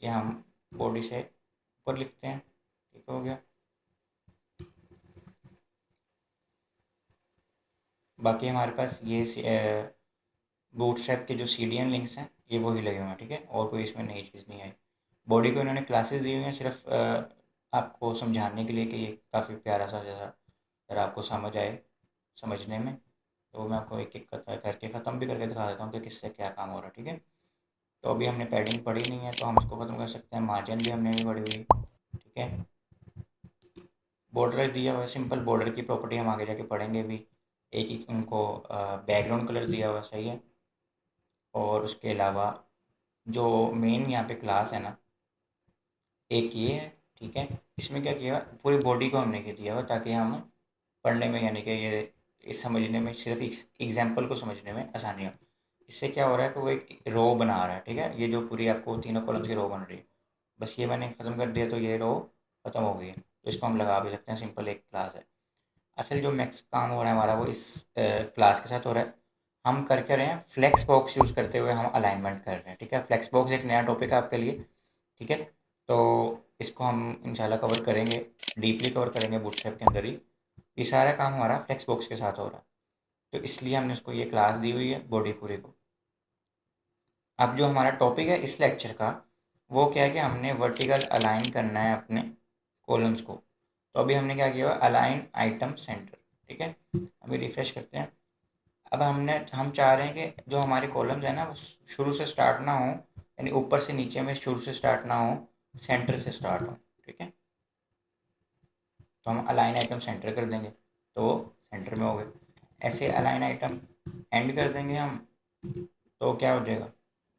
ये हम बॉडी से ऊपर लिखते हैं, ठीक हो गया। बाकी हमारे पास ये बूटस्ट्रैप के जो CDN लिंक्स हैं ये वही लगे हुए हैं, ठीक है, और कोई इसमें नई चीज़ नहीं आई। बॉडी को इन्होंने क्लासेस दी हुई हैं सिर्फ आपको समझाने के लिए कि ये काफ़ी प्यारा सा जैसा अगर आपको समझ आए समझने में। तो मैं आपको एक एक करके ख़त्म भी करके दिखा देता हूँ कि किससे क्या काम हो रहा है, ठीक है। तो अभी हमने पैडिंग पढ़ी नहीं है तो हम इसको ख़त्म कर सकते हैं। मार्जिन भी हमने नहीं पढ़ी हुई, ठीक है। बॉर्डर दिया हुआ है, सिंपल बॉर्डर की प्रॉपर्टी हम आगे जाके पढ़ेंगे भी। एक ही उनको बैकग्राउंड कलर दिया हुआ, सही है। और उसके अलावा जो मेन यहाँ पे क्लास है ना, एक ये है, ठीक है। इसमें क्या किया, पूरी बॉडी को हमने क्या दिया हुआ ताकि हम पढ़ने में, यानी कि ये समझने में, सिर्फ एग्जाम्पल को समझने में आसानी हो। इससे क्या हो रहा है कि वो एक रो बना रहा है, ठीक है। ये जो पूरी आपको तीनों कॉलम्स की रो बन रही है, बस ये मैंने ख़त्म कर दिया तो ये रो ख़त्म हो गई है। तो इसको हम लगा भी सकते हैं, सिंपल एक क्लास है। असल जो मैक्स काम हो रहा है हमारा वो इस क्लास के साथ हो रहा है। हम कर क्या रहे हैं, फ्लेक्स बॉक्स यूज़ करते हुए हम अलाइनमेंट कर रहे हैं, ठीक है। फ्लेक्स बॉक्स एक नया टॉपिक है आपके लिए, ठीक है। तो इसको हम इंशाल्लाह कवर करेंगे, डीपली कवर करेंगे बूटस्ट्रैप के अंदर ही। ये सारा काम हमारा फ्लेक्स बॉक्स के साथ हो रहा है, तो इसलिए हमने उसको ये क्लास दी हुई है बॉडी पूरे को। अब जो हमारा टॉपिक है इस लेक्चर का, वो क्या है कि हमने वर्टिकल अलाइन करना है अपने कॉलम्स को। तो अभी हमने क्या किया, अलाइन आइटम सेंटर, ठीक है। अभी रिफ्रेश करते हैं। अब हम चाह रहे हैं कि जो हमारे कॉलम्स है ना वो शुरू से स्टार्ट ना हो, यानी ऊपर से नीचे में शुरू से स्टार्ट ना हो, सेंटर से स्टार्ट हो, ठीक है। तो हम अलाइन आइटम सेंटर कर देंगे तो वो सेंटर में हो गए। ऐसे अलाइन आइटम एंड कर देंगे हम, तो क्या हो जाएगा,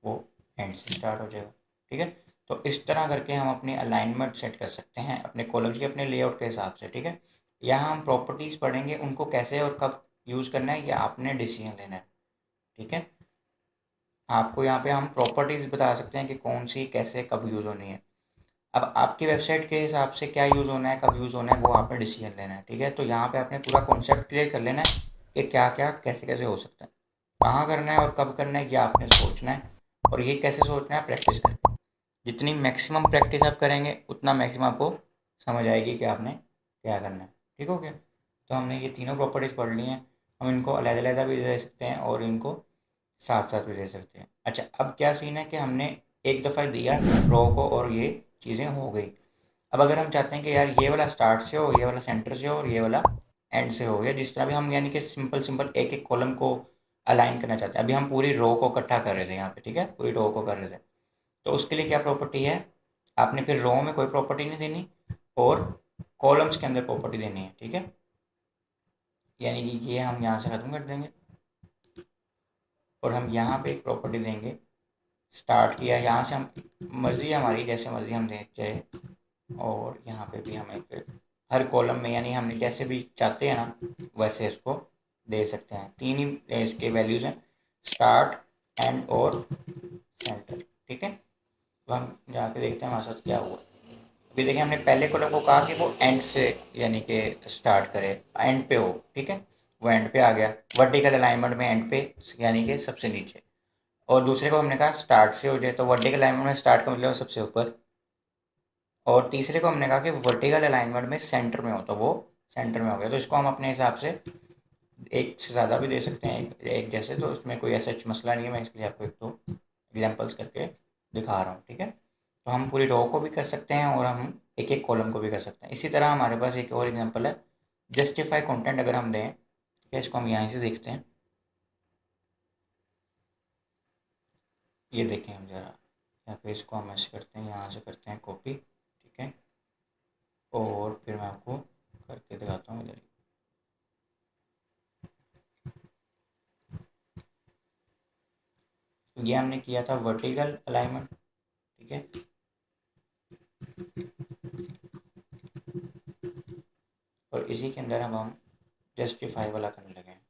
वो एंड से स्टार्ट हो जाएगा, ठीक है। तो इस तरह करके हम अपनी अलाइनमेंट सेट कर सकते हैं अपने कॉलम्स की, अपने लेआउट के हिसाब से, ठीक है। यहाँ हम प्रॉपर्टीज़ पढ़ेंगे, उनको कैसे और कब यूज़ करना है ये आपने डिसीजन लेना है, ठीक है। आपको यहाँ पे हम प्रॉपर्टीज़ बता सकते हैं कि कौन सी कैसे कब यूज़ होनी है। अब आपकी वेबसाइट के हिसाब से क्या यूज़ होना है, कब यूज़ होना है, वो आपने डिसीजन लेना है, ठीक है। तो यहाँ पे आपने पूरा कॉन्सेप्ट क्लियर कर लेना है कि क्या क्या कैसे कैसे हो सकता है, कहाँ करना है और कब करना है, ये आपने सोचना है। और ये कैसे सोचना है, प्रैक्टिस करके। जितनी मैक्सिमम प्रैक्टिस आप करेंगे उतना मैक्सिमम आपको समझ आएगी कि आपने क्या करना है, ठीक हो गया। तो हमने ये तीनों प्रॉपर्टीज़ पढ़ ली हैं। हम इनको अलग-अलग भी दे सकते हैं और इनको साथ साथ भी दे सकते हैं। अच्छा, अब क्या सीन है कि हमने एक दफ़ा दिया रो को और ये चीज़ें हो गई। अब अगर हम चाहते हैं कि यार ये वाला स्टार्ट से हो, ये वाला सेंटर से हो और ये वाला एंड से हो, या जिस तरह भी हम, यानी कि सिंपल सिंपल एक एक कॉलम को अलाइन करना चाहते हैं। अभी हम पूरी रो को इकट्ठा कर रहे थे यहाँ पे, ठीक है, पूरी रो को कर रहे थे। तो उसके लिए क्या प्रॉपर्टी है, आपने फिर रो में कोई प्रॉपर्टी नहीं देनी और कॉलम्स के अंदर प्रॉपर्टी देनी है, ठीक है। यानी कि ये हम यहाँ से ख़त्म कर देंगे, और हम यहाँ पे एक प्रॉपर्टी देंगे, स्टार्ट किया, यहाँ से हम मर्ज़ी है हमारी, जैसे मर्ज़ी हम दें चाहे, और यहाँ पे भी हम एक हर कॉलम में, यानी हमने जैसे भी चाहते हैं ना वैसे इसको दे सकते हैं। तीन ही इसके वैल्यूज़ हैं, स्टार्ट, एंड और सेंटर। ठीक है, तो हम जाके देखते हैं हमारे साथ क्या हुआ। अभी देखिए हमने पहले कॉलम को कहा कि वो एंड से यानी कि स्टार्ट करे, एंड पे हो। ठीक है, वो एंड पे आ गया, वर्टिकल अलाइनमेंट में एंड पे यानी कि सबसे नीचे। और दूसरे को हमने कहा स्टार्ट से हो जाए, तो वर्टिकल अलाइनमेंट में स्टार्ट का मतलब सबसे ऊपर। और तीसरे को हमने कहा कि वर्टिकल अलाइनमेंट में सेंटर में हो, तो वो सेंटर में हो गया। तो इसको हम अपने हिसाब से एक से ज़्यादा भी दे सकते हैं, एक जैसे, तो इसमें कोई ऐसा मसला नहीं है। मैं इसलिए आपको एक दो एग्जांपल्स करके दिखा रहा हूँ। ठीक है, तो हम पूरी रो को भी कर सकते हैं और हम एक एक कॉलम को भी कर सकते हैं। इसी तरह हमारे पास एक और एग्जांपल है, जस्टिफाई कंटेंट अगर हम दें, ठीक है, इसको हम यहाँ से देखते हैं। ये देखें हम ज़रा, या फिर इसको हम ऐसे करते हैं, यहाँ से करते हैं कॉपी। ठीक है, और फिर मैं आपको करके दिखाता हूँ इधर। ये हमने किया था वर्टिकल अलाइनमेंट। ठीक है, और इसी के अंदर अब हम जस्टिफाई वाला करने लगे हैं।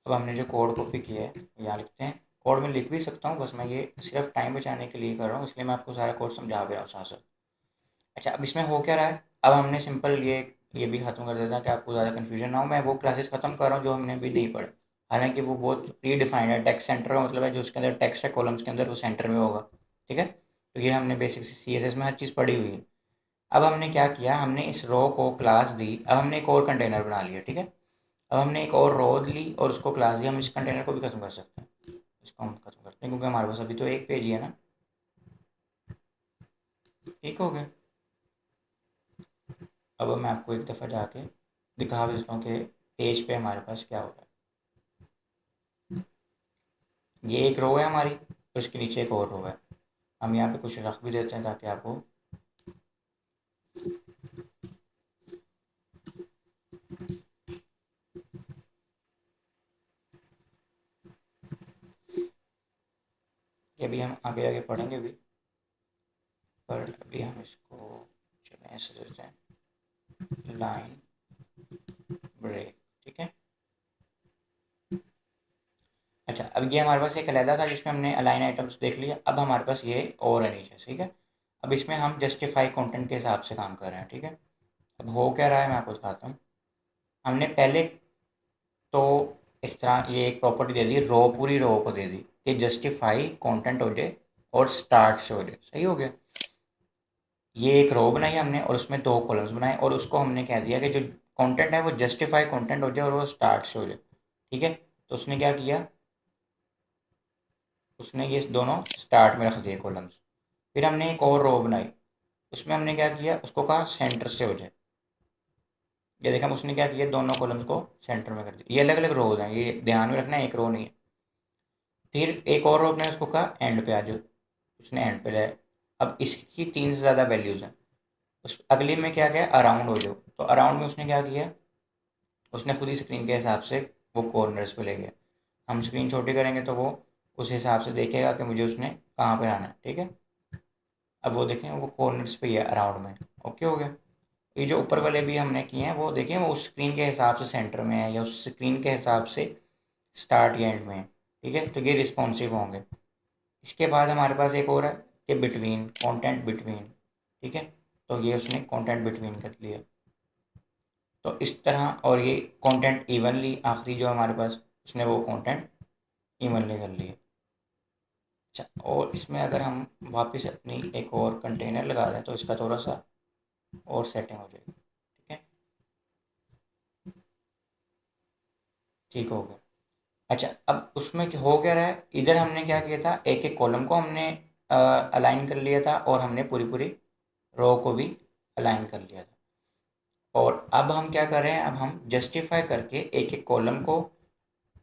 अब हमने जो कोड कॉपी किया है यहाँ लिखते हैं। कोड में लिख भी सकता हूँ, बस मैं ये सिर्फ टाइम बचाने के लिए कर रहा हूँ, इसलिए मैं आपको सारा कोड समझा भी रहा हूँ साथ साथ। अच्छा, अब इसमें हो क्या रहा है, अब हमने सिंपल ये भी ख़त्म कर देता है कि आपको ज़्यादा कन्फ्यूजन ना हो। मैं वो क्लासेस ख़त्म कर रहा हूँ जो हमने अभी नहीं पढ़े, हालांकि वो बहुत प्री डिफाइंड है। टेक्स्ट सेंटर का मतलब है जो उसके अंदर टेक्स्ट है कॉलम्स के अंदर, वो सेंटर में होगा। ठीक है, तो ये हमने बेसिक CSS में हर चीज़ पढ़ी हुई है। अब हमने क्या किया, हमने इस रो को क्लास दी, अब हमने एक और कंटेनर बना लिया। ठीक है, अब हमने एक और रो ली और उसको क्लास दी। हम इस कंटेनर को भी खत्म कर सकते हैं, इसको हम खत्म करते हैं क्योंकि हमारे पास अभी तो एक पेज ही है ना। ठीक हो गया। अब मैं आपको एक दफ़ा जाके दिखा भी देता हूँ कि पेज पे हमारे पास क्या हो रहा है। ये एक रो है हमारी, और इसके नीचे एक और रो है। हम यहाँ पे कुछ रख भी देते हैं ताकि आपको ये भी हम आगे आगे पढ़ेंगे भी, पर अभी हम इसको चलें ऐसे देते हैं, लाइन ब्रेक। ठीक है, अच्छा, अब ये हमारे पास एक अलहदा था जिसमें हमने अलाइन आइटम्स देख लिया। अब हमारे पास ये और है नीचे। ठीक है, अब इसमें हम जस्टिफाई कंटेंट के हिसाब से काम कर रहे हैं। ठीक है, अब हो क्या रहा है मैं आपको दिखाता हूँ। हमने पहले तो इस तरह ये एक प्रॉपर्टी दे दी, रो पूरी रो को दे दी कि जस्टिफाई कंटेंट हो जाए और स्टार्ट से हो जाए। सही हो गया, ये एक रो बनाई हमने और उसमें दो कॉलम्स बनाए, और उसको हमने कह दिया कि जो कंटेंट है वो जस्टिफाई कंटेंट हो जाए और वो स्टार्ट से हो जाए। ठीक है, तो उसने क्या किया, उसने ये दोनों स्टार्ट में रख दिए कॉलम्स। फिर हमने एक और रो बनाई, उसमें हमने क्या किया, उसको कहा सेंटर से हो जाए। ये देखा, उसने क्या किया, दोनों कॉलम्स को सेंटर में कर दिया। ये अलग अलग रोज हैं, ये ध्यान में रखना है, एक रो नहीं है। फिर एक और रो ने उसको कहा एंड पे आ जाओ, उसने एंड पे लाया। अब इसकी तीन से ज़्यादा वैल्यूज़ हैं। उस अगली में क्या क्या, अराउंड हो जाओ, तो अराउंड में उसने क्या किया, उसने खुद ही स्क्रीन के हिसाब से वो कॉर्नर्स पे ले गया। हम स्क्रीन छोटी करेंगे तो वो उस हिसाब से देखेगा कि मुझे उसने कहाँ पे आना है। ठीक है, अब वो देखें वो कॉर्नर्स पे ही है अराउंड में। ओके हो गया। ये जो ऊपर वाले भी हमने किए हैं वो देखें वो उस स्क्रीन के हिसाब से सेंटर में है या उस स्क्रीन के हिसाब से स्टार्ट या एंड में है। ठीक है, तो ये रिस्पॉन्सिव होंगे। इसके बाद हमारे पास एक और है कि बिटवीन, कंटेंट बिटवीन। ठीक है, तो ये उसने कंटेंट बिटवीन कर लिया। तो इस तरह, और ये कंटेंट इवनली, आखिरी जो हमारे पास, उसने वो कंटेंट इवनली कर लिया। अच्छा, और इसमें अगर हम वापस अपनी एक और कंटेनर लगा दें तो इसका थोड़ा सा और सेटिंग हो जाएगी। ठीक है, ठीक हो गया। अच्छा, अब उसमें हो क्या रहा है, इधर हमने क्या किया था, एक एक कॉलम को हमने अलाइन कर लिया था और हमने पूरी पूरी रो को भी अलाइन कर लिया था। और अब हम क्या कर रहे हैं, अब हम जस्टिफाई करके एक एक कॉलम को,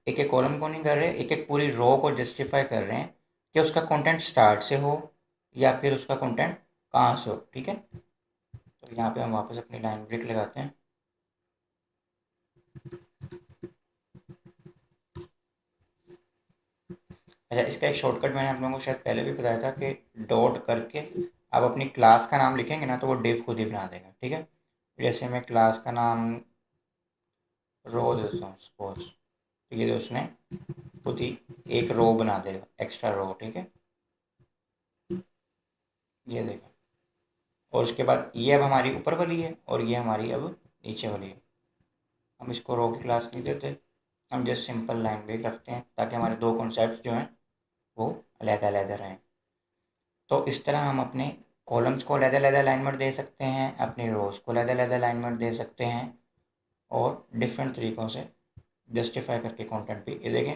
एक एक कॉलम को नहीं कर रहे, एक एक पूरी रो को जस्टिफाई कर रहे हैं कि उसका कंटेंट स्टार्ट से हो या फिर उसका कंटेंट कहाँ से हो। ठीक है, तो यहाँ पे हम वापस अपनी लाइन ब्रेक लगाते हैं। अच्छा, इसका एक शॉर्टकट मैंने आप लोगों को शायद पहले भी बताया था कि डॉट करके आप अपनी क्लास का नाम लिखेंगे ना तो वो डिव खुद ही बना देगा। ठीक है, जैसे मैं क्लास का नाम रो देता हूँ सपोज, तो ये उसने खुद ही एक रो बना देगा, एक्स्ट्रा रो। ठीक है, ये देखें। और उसके बाद ये अब हमारी ऊपर वाली है और ये हमारी अब नीचे वाली है। हम इसको रो की क्लास नहीं देते, हम जस्ट सिंपल लाइन ब्रेक रखते हैं ताकि हमारे दो कॉन्सेप्ट्स जो हैं वो अलग-अलग रहें। तो इस तरह हम अपने कॉलम्स को अलग-अलग अलाइनमेंट दे सकते हैं, अपनी रोज़ को अलग-अलग अलाइनमेंट दे सकते हैं और डिफरेंट तरीक़ों से जस्टिफ़ाई करके कंटेंट भी। ये देखें,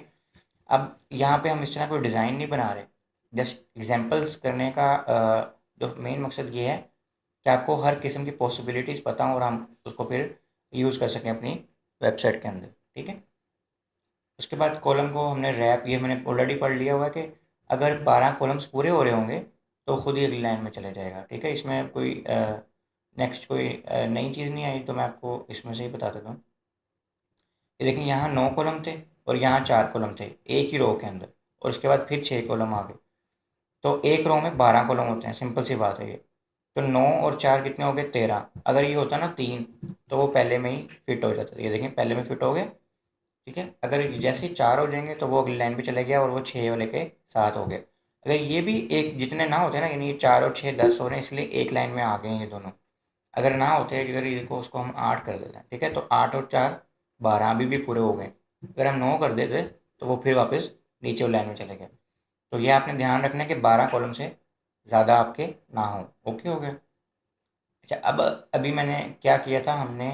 अब यहाँ पे हम इस तरह कोई डिज़ाइन नहीं बना रहे, जस्ट एग्जांपल्स करने का जो मेन मकसद ये है कि आपको हर किस्म की पॉसिबिलिटीज़ पता हों और हम उसको फिर यूज़ कर सकें अपनी वेबसाइट के अंदर। ठीक है, उसके बाद कॉलम को हमने रैप, ये मैंने ऑलरेडी पढ़ लिया हुआ है कि अगर 12 कॉलम्स पूरे हो रहे होंगे तो खुद ही अगली लाइन में चले जाएगा। ठीक है, इसमें कोई नेक्स्ट कोई नई चीज़ नहीं आई, तो मैं आपको इसमें से ही बता देता हूँ। ये देखिए, यहाँ 9 कॉलम थे और यहाँ 4 कॉलम थे एक ही रो के अंदर, और उसके बाद फिर 6 कॉलम आ गए। तो एक रो में 12 कॉलम होते हैं, सिंपल सी बात है ये। तो 9 और 4 कितने हो गए, 13। अगर ये होता ना 3 तो वो पहले में ही फिट हो जाता। ये देखें, पहले में फिट हो गया। ठीक है, अगर जैसे ही 4 हो जाएंगे तो वो अगली लाइन पे चले गया और वो 6 वाले के साथ हो गए। अगर ये भी एक जितने ना होते ना, यानी ये 4 और 6 10 हो रहे हैं इसलिए एक लाइन में आ गए हैं ये दोनों। अगर ना होते, अगर इसको उसको हम 8 कर देते हैं, ठीक है, तो 8 और 4 12 अभी भी पूरे हो गए। अगर हम 9 कर देते तो वो फिर वापस नीचे वाली लाइन में चले गए। तो ये आपने ध्यान रखना है कि 12 कॉलम से ज़्यादा आपके ना हो। ओके हो गया। अच्छा, अब अभी मैंने क्या किया था, हमने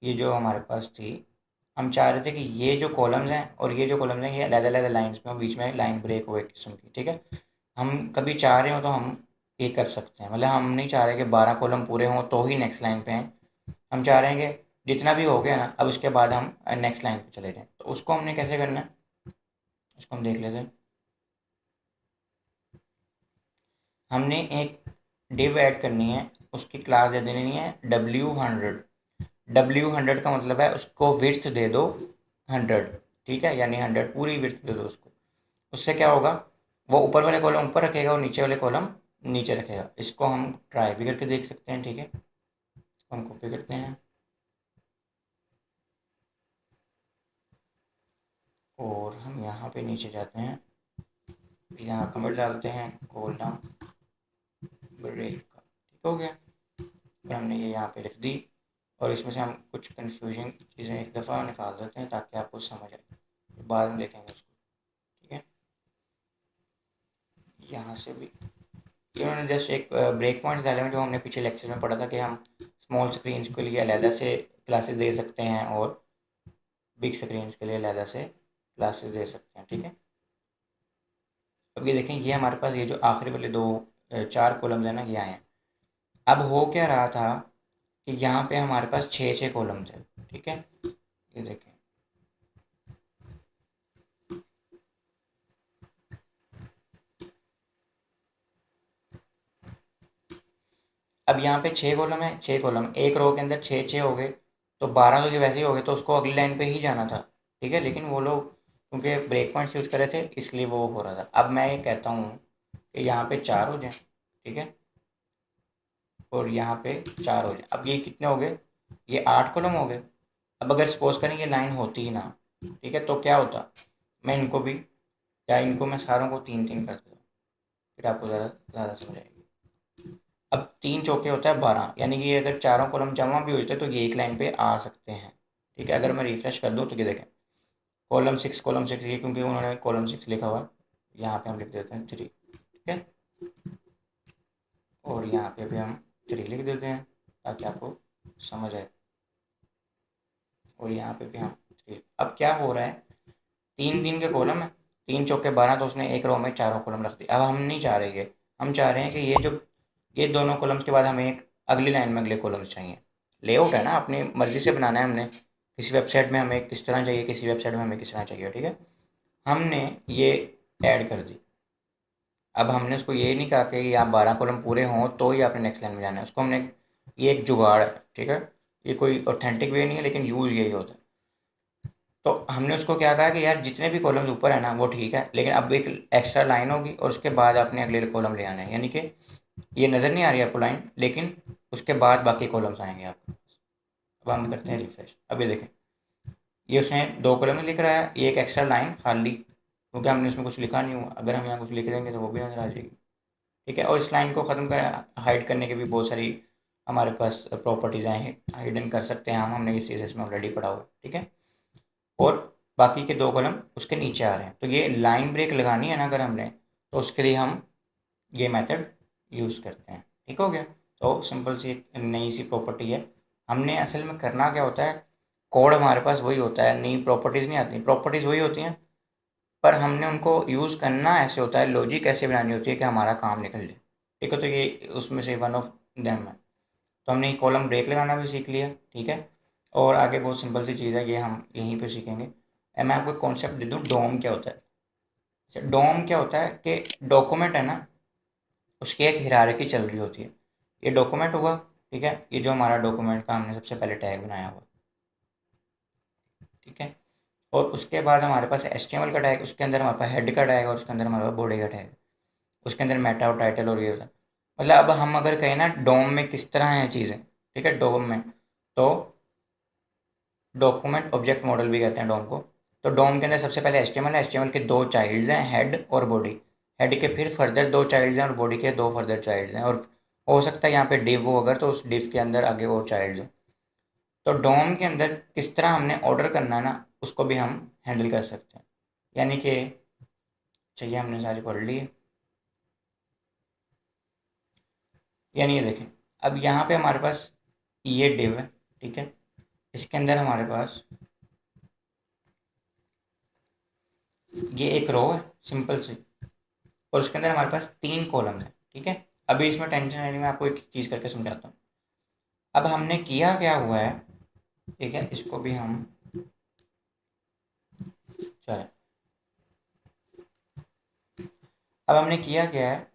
ये जो हमारे पास थी, हम चाह रहे थे कि ये जो कॉलम्स हैं और ये जो कॉलम्स हैं ये अलग अलग लाइंस में हो, बीच में लाइन ब्रेक हो एक किस्म की। ठीक है, हम कभी चाह रहे हो तो हम ये कर सकते हैं, मतलब हम नहीं चाह रहे कि 12 कॉलम पूरे हों तो ही नेक्स्ट लाइन पे हैं। हम चाह रहे हैं कि जितना भी हो गया ना अब उसके बाद हम नेक्स्ट लाइन पे चले जाएं। तो उसको हमने कैसे करना है, उसको हम देख लेते हैं। हमने एक डिव ऐड करनी है, उसकी क्लास दे देनी है W100। W100 का मतलब है उसको विड्थ दे दो 100। ठीक है, यानी 100 पूरी विड्थ दे दो उसको। उससे क्या होगा, वो ऊपर वाले कॉलम ऊपर रखेगा और नीचे वाले कॉलम नीचे रखेगा। इसको हम ट्राई भी करके देख सकते हैं। ठीक है, इसको हम कॉपी करते हैं और हम यहाँ पे नीचे जाते हैं, यहाँ कमेंट डालते हैं कॉलम ब्रेक का। ठीक हो गया, फिर हमने ये यहाँ पे लिख दी और इसमें से हम कुछ कन्फ्यूजिंग चीज़ें एक दफ़ा निकाल देते हैं ताकि आपको समझ आए, बाद में देखेंगे उसको। ठीक है, यहाँ से भी ये उन्होंने जस्ट एक ब्रेक पॉइंट्स डाले हैं जो हमने पिछले लेक्चर में पढ़ा था कि हम स्मॉल स्क्रीन्स के लिए अलहदा से क्लासेस दे सकते हैं और बिग स्क्रीन्स के लिए अलहदा से क्लासेस दे सकते हैं। ठीक है, अब ये देखें, ये हमारे पास ये जो आखिरी वाले दो 4 कॉलम्स हैं ना ये आए हैं। अब हो क्या रहा था कि यहाँ पे हमारे पास 6 कॉलम्स हैं। ठीक है, ये देखें, अब यहाँ पे 6 कॉलम है, 6 कॉलम एक रो के अंदर 6 6 हो गए, तो 12 तो ये वैसे ही हो गए, तो उसको अगली लाइन पे ही जाना था। ठीक है, लेकिन वो लोग क्योंकि ब्रेक पॉइंट्स यूज़ कर रहे थे इसलिए वो हो रहा था। अब मैं ये कहता हूँ कि यहाँ पे 4 हो जाए। ठीक है, और यहाँ पे 4 हो जाए। अब ये कितने हो गए, ये 8 कॉलम हो गए। अब अगर सपोज करें ये लाइन होती ही ना, ठीक है, तो क्या होता, मैं इनको भी, या इनको मैं सारों को 3 3 कर देता, फिर आपको ज़रा ज़्यादा समझ आएगी। अब 3 चौके होता है 12, यानी कि अगर चारों कॉलम जमा भी हो जाते तो ये एक लाइन पे आ सकते हैं। ठीक है, अगर मैं रिफ्रेश कर दूँ तो ये देखें, कॉलम 6 ये क्योंकि उन्होंने कॉलम 6 लिखा हुआ है, यहाँ पे हम लिख देते हैं 3। ठीक है, और यहाँ पे भी हम 3 लिख देते हैं ताकि आपको समझ आए, और यहाँ पे भी हम 3। अब क्या हो रहा है, 3 3 के कॉलम है, 3 चौके 12, तो उसने एक रो में चारों कॉलम रख दिए। अब हम नहीं चाह रहे ये, हम चाह रहे हैं कि ये दोनों कॉलम्स के बाद हमें एक अगली लाइन में अगले कॉलम्स चाहिए। लेआउट है ना, अपनी मर्ज़ी से बनाना है हमने, किसी वेबसाइट में हमें किस तरह चाहिए, किसी वेबसाइट में हमें किस तरह चाहिए। ठीक है, हमने ये ऐड कर दी। अब हमने उसको ये नहीं कहा कि आप 12 कॉलम पूरे हों तो ही आपने नेक्स्ट लाइन में जाना है, उसको हमने, ये एक जुगाड़ है, ठीक है, ये कोई ऑथेंटिक वे नहीं है, लेकिन यूज़ यही होता है। तो हमने उसको क्या कहा कि यार जितने भी कॉलम्स ऊपर है ना वो ठीक है, लेकिन अब एक एक्स्ट्रा लाइन होगी और उसके बाद आपने अगले कॉलम ले आना है, यानी कि ये नज़र नहीं आ रही आपको लाइन, लेकिन उसके बाद बाकी कॉलम्स आएंगे आपके पास। अब हम करते हैं रिफ्रेश, अभी देखें ये उसने 2 कॉलम में लिख रहा है, ये एक एक्स्ट्रा लाइन खाली, क्योंकि हमने उसमें कुछ लिखा नहीं हुआ, अगर हम यहाँ कुछ लिख देंगे तो वो भी नज़र आ जाएगी, ठीक है। और इस लाइन को ख़त्म कर हाइड करने के भी बहुत सारी हमारे पास प्रॉपर्टीज़ हैं, हाइडन कर सकते हैं हमने इस CSS में ऑलरेडी पढ़ा हुआ है, ठीक है। और बाकी के 2 कॉलम उसके नीचे आ रहे हैं, तो ये लाइन ब्रेक लगानी है ना अगर हमने, तो उसके लिए हम ये मेथड यूज़ करते हैं, ठीक हो गया। तो सिंपल सी एक नई सी प्रॉपर्टी है। हमने असल में करना क्या होता है, कोड हमारे पास वही होता है, नई प्रॉपर्टीज़ नहीं आती, प्रॉपर्टीज़ वही होती हैं, पर हमने उनको यूज़ करना ऐसे होता है, लॉजिक ऐसे बनानी होती है कि हमारा काम निकल जाए, ठीक है। तो ये उसमें से वन ऑफ देम है। तो हमने कॉलम ब्रेक लगाना भी सीख लिया, ठीक है। और आगे बहुत सिंपल सी चीज़ है, ये हम यहीं पे सीखेंगे। मैं आपको कॉन्सेप्ट दे दूँ, डोम क्या होता है। अच्छा, डोम क्या होता है कि डॉक्यूमेंट है ना, उसकी एक हिरारकी चल रही होती है। ये डॉक्यूमेंट हुआ, ठीक है, ये जो हमारा डॉक्यूमेंट का हमने सबसे पहले टैग बनाया हुआ, ठीक है। और उसके बाद हमारे पास HTML का टैग, उसके अंदर हमारे पास हेड का टैग और उसके अंदर हमारे पास बॉडी का टैग, उसके अंदर मेटा और टाइटल और ये होता है। मतलब अब हम अगर कहें ना डोम में किस तरह हैं चीज़ें, ठीक है, डोम में तो डॉक्यूमेंट ऑब्जेक्ट मॉडल भी कहते हैं डोम को। तो डोम के अंदर सबसे पहले HTML है, HTML के 2 चाइल्ड्स हैं, हेड और बॉडी। हेड के फिर फर्दर 2 चाइल्ड्स हैं और बॉडी के 2 फर्दर चाइल्ड्स हैं, और हो सकता है यहाँ पे डिव हो अगर, तो उस डिव के अंदर आगे और चाइल्ड्स हैं। तो डोम के अंदर किस तरह हमने ऑर्डर करना है ना, उसको भी हम हैंडल कर सकते हैं। यानी कि चाहिए हमने सारी पढ़ ली है, यानी ये देखें, अब यहाँ पे हमारे पास ये डिव है, ठीक है, इसके अंदर हमारे पास ये एक रो है सिंपल सी, और उसके अंदर हमारे पास 3 कॉलम है, ठीक है। अभी इसमें टेंशन नहीं, मैं आपको एक चीज़ करके समझाता हूँ। अब हमने किया क्या हुआ है, ठीक है, इसको भी हम, चलो, अब हमने किया क्या है,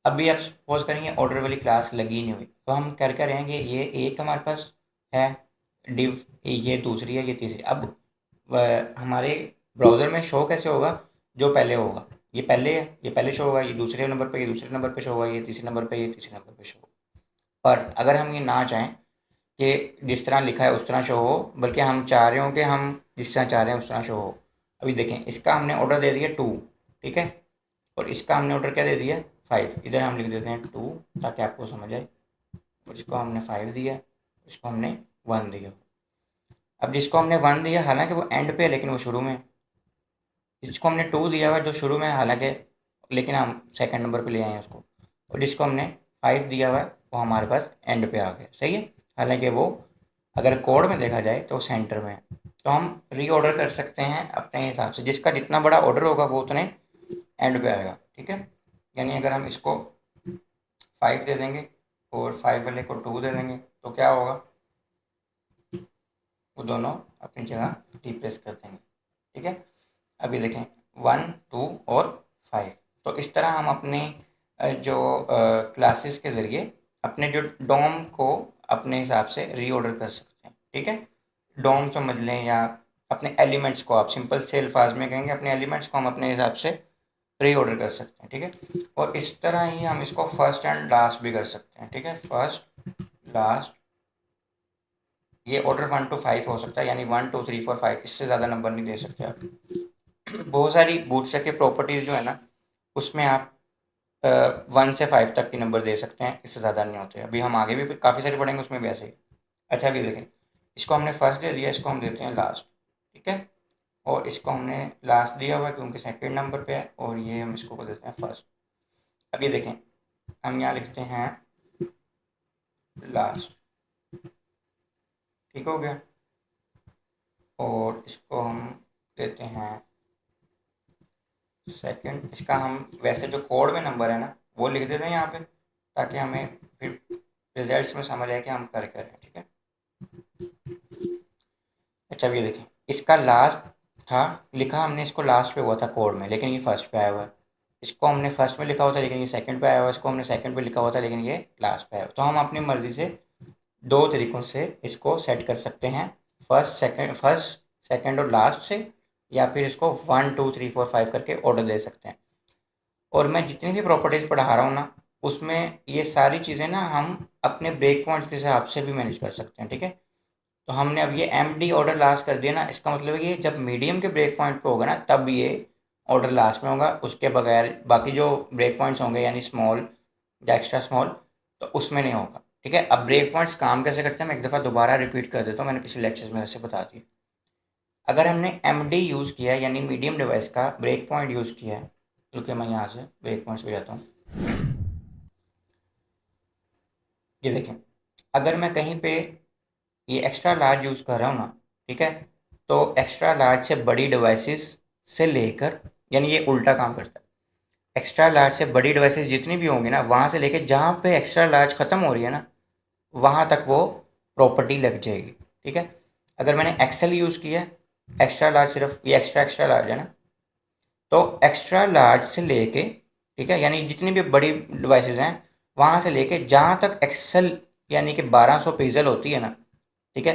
अभी आप सपोज करेंगे ऑर्डर वाली क्लास लगी नहीं हुई, तो हम कर रहेंगे, ये एक हमारे पास है डिव, ये दूसरी है, ये तीसरी। अब हमारे ब्राउज़र में शो कैसे होगा, जो पहले होगा ये पहले है, ये पहले शो होगा, ये दूसरे नंबर पे, ये दूसरे नंबर पे शो होगा, ये तीसरे नंबर पे, ये तीसरे नंबर पे शो होगा। पर अगर हम ये ना चाहें कि जिस तरह लिखा है उस तरह शो हो, बल्कि हम चाह रहे हो कि हम जिस तरह चाह रहे हैं उस तरह शो हो। अभी देखें, इसका हमने ऑर्डर दे दिया 2, ठीक है, और इसका हमने ऑर्डर क्या दे दिया 5, इधर हम लिख देते हैं 2 ताकि आपको समझ आए। इसको हमने 5 दिया, इसको हमने 1 दिया। अब जिसको हमने 1 दिया, हालांकि वो एंड पे है लेकिन वो शुरू में है। जिसको हमने 2 दिया हुआ जो शुरू में है हालांकि, लेकिन हम सेकंड नंबर पे ले आए हैं उसको। और जिसको हमने 5 दिया हुआ है वो हमारे पास एंड पे आ गया, सही है। हालांकि वो अगर कोड में देखा जाए तो सेंटर में है। तो हम रीऑर्डर कर सकते हैं अपने हिसाब से, जिसका जितना बड़ा ऑर्डर होगा वो उतने एंड पे आएगा, ठीक है। यानी अगर हम इसको 5 दे देंगे और 5 वाले को 2 दे देंगे तो क्या होगा, वो दोनों अपनी जगह रिप्लेस कर देंगे, ठीक है। अभी देखें 1 2 और 5। तो इस तरह हम अपने जो क्लासेस के ज़रिए अपने जो डोम को अपने हिसाब से रीऑर्डर कर सकते हैं, ठीक है। डोम समझ लें या अपने एलिमेंट्स को, आप सिंपल से अल्फाज में कहेंगे, अपने एलिमेंट्स को हम अपने हिसाब से रीऑर्डर कर सकते हैं, ठीक है। और इस तरह ही हम इसको फर्स्ट एंड लास्ट भी कर सकते हैं, ठीक है, फर्स्ट लास्ट। ये ऑर्डर 1 to 5 हो सकता है, यानी 1 2 3 4 5, इससे ज़्यादा नंबर नहीं दे सकते आप। बहुत सारी बूटस्ट्रैप की प्रॉपर्टीज़ जो है ना, उसमें आप 1 से 5 तक के नंबर दे सकते हैं, इससे ज़्यादा नहीं होते। अभी हम आगे भी काफ़ी सारे पढ़ेंगे, उसमें भी ऐसे ही। अच्छा, अभी देखें, इसको हमने फर्स्ट दे दिया, इसको हम देते हैं लास्ट, ठीक है। और इसको हमने लास्ट दिया हुआ है क्योंकि सेकेंड नंबर पे है, और ये हम इसको देते हैं फर्स्ट। अब ये देखें, हम यहाँ लिखते हैं लास्ट, ठीक हो गया। और इसको हम देते हैं सेकंड। इसका हम वैसे जो कोड में नंबर है ना वो लिख देते हैं यहाँ पे, ताकि हमें फिर रिजल्ट्स में समझ आए कि हम कर रहे हैं, ठीक है। अच्छा, अब ये देखें, इसका लास्ट था लिखा हमने, इसको लास्ट पे हुआ था कोड में, लेकिन ये फर्स्ट पे आया हुआ है। इसको हमने फर्स्ट में लिखा हुआ था लेकिन ये सेकंड पे आया हुआ, इसको हमने सेकंड पे लिखा हुआ था लेकिन ये लास्ट पे आया हुआ। तो हम अपनी मर्ज़ी से दो तरीक़ों से इसको सेट कर सकते हैं, फर्स्ट, सेकंड और लास्ट से, या फिर इसको 1 2 3 4 5 करके ऑर्डर दे सकते हैं। और मैं जितनी भी प्रॉपर्टीज़ पढ़ा रहा हूँ ना, उसमें ये सारी चीज़ें ना हम अपने ब्रेक पॉइंट्स के हिसाब से भी मैनेज कर सकते हैं, ठीक है। तो हमने अब ये एमडी ऑर्डर लास्ट कर दिया ना, इसका मतलब है कि जब मीडियम के ब्रेक पॉइंट पे होगा ना तब ये ऑर्डर लास्ट में होगा, उसके बगैर बाकी जो ब्रेक पॉइंट्स होंगे यानी स्मॉल या एक्स्ट्रा स्मॉल, तो उसमें नहीं होगा, ठीक है। अब ब्रेक पॉइंट्स काम कैसे करते हैं मैं एक दफ़ा दोबारा रिपीट कर देता हूँ, मैंने पिछले लेक्चर्स में वैसे बता दी। अगर हमने एमडी यूज़ किया है यानी मीडियम डिवाइस का ब्रेक पॉइंट यूज़ किया है, क्योंकि मैं यहाँ से ब्रेक पॉइंट्स पे जाता हूँ, ये देखें, अगर मैं कहीं पे ये एक्स्ट्रा लार्ज यूज़ कर रहा हूँ ना, ठीक है, तो एक्स्ट्रा लार्ज से बड़ी डिवाइसेस से लेकर, यानी ये उल्टा काम करता है, एक्स्ट्रा लार्ज से बड़ी डिवाइसेस जितनी भी होंगी ना, वहाँ से लेकर जहाँ पे एक्स्ट्रा लार्ज ख़त्म हो रही है ना, वहाँ तक वो प्रॉपर्टी लग जाएगी, ठीक है। अगर मैंने एक्सेल यूज़ किया, एक्स्ट्रा लार्ज सिर्फ ये एक्स्ट्रा एक्स्ट्रा लार्ज है ना, तो एक्स्ट्रा लार्ज से लेके, ठीक है, यानी जितनी भी बड़ी डिवाइसेस हैं वहाँ से लेके जहाँ तक एक्सेल यानी कि 1200 पिक्सल होती है ना, ठीक है,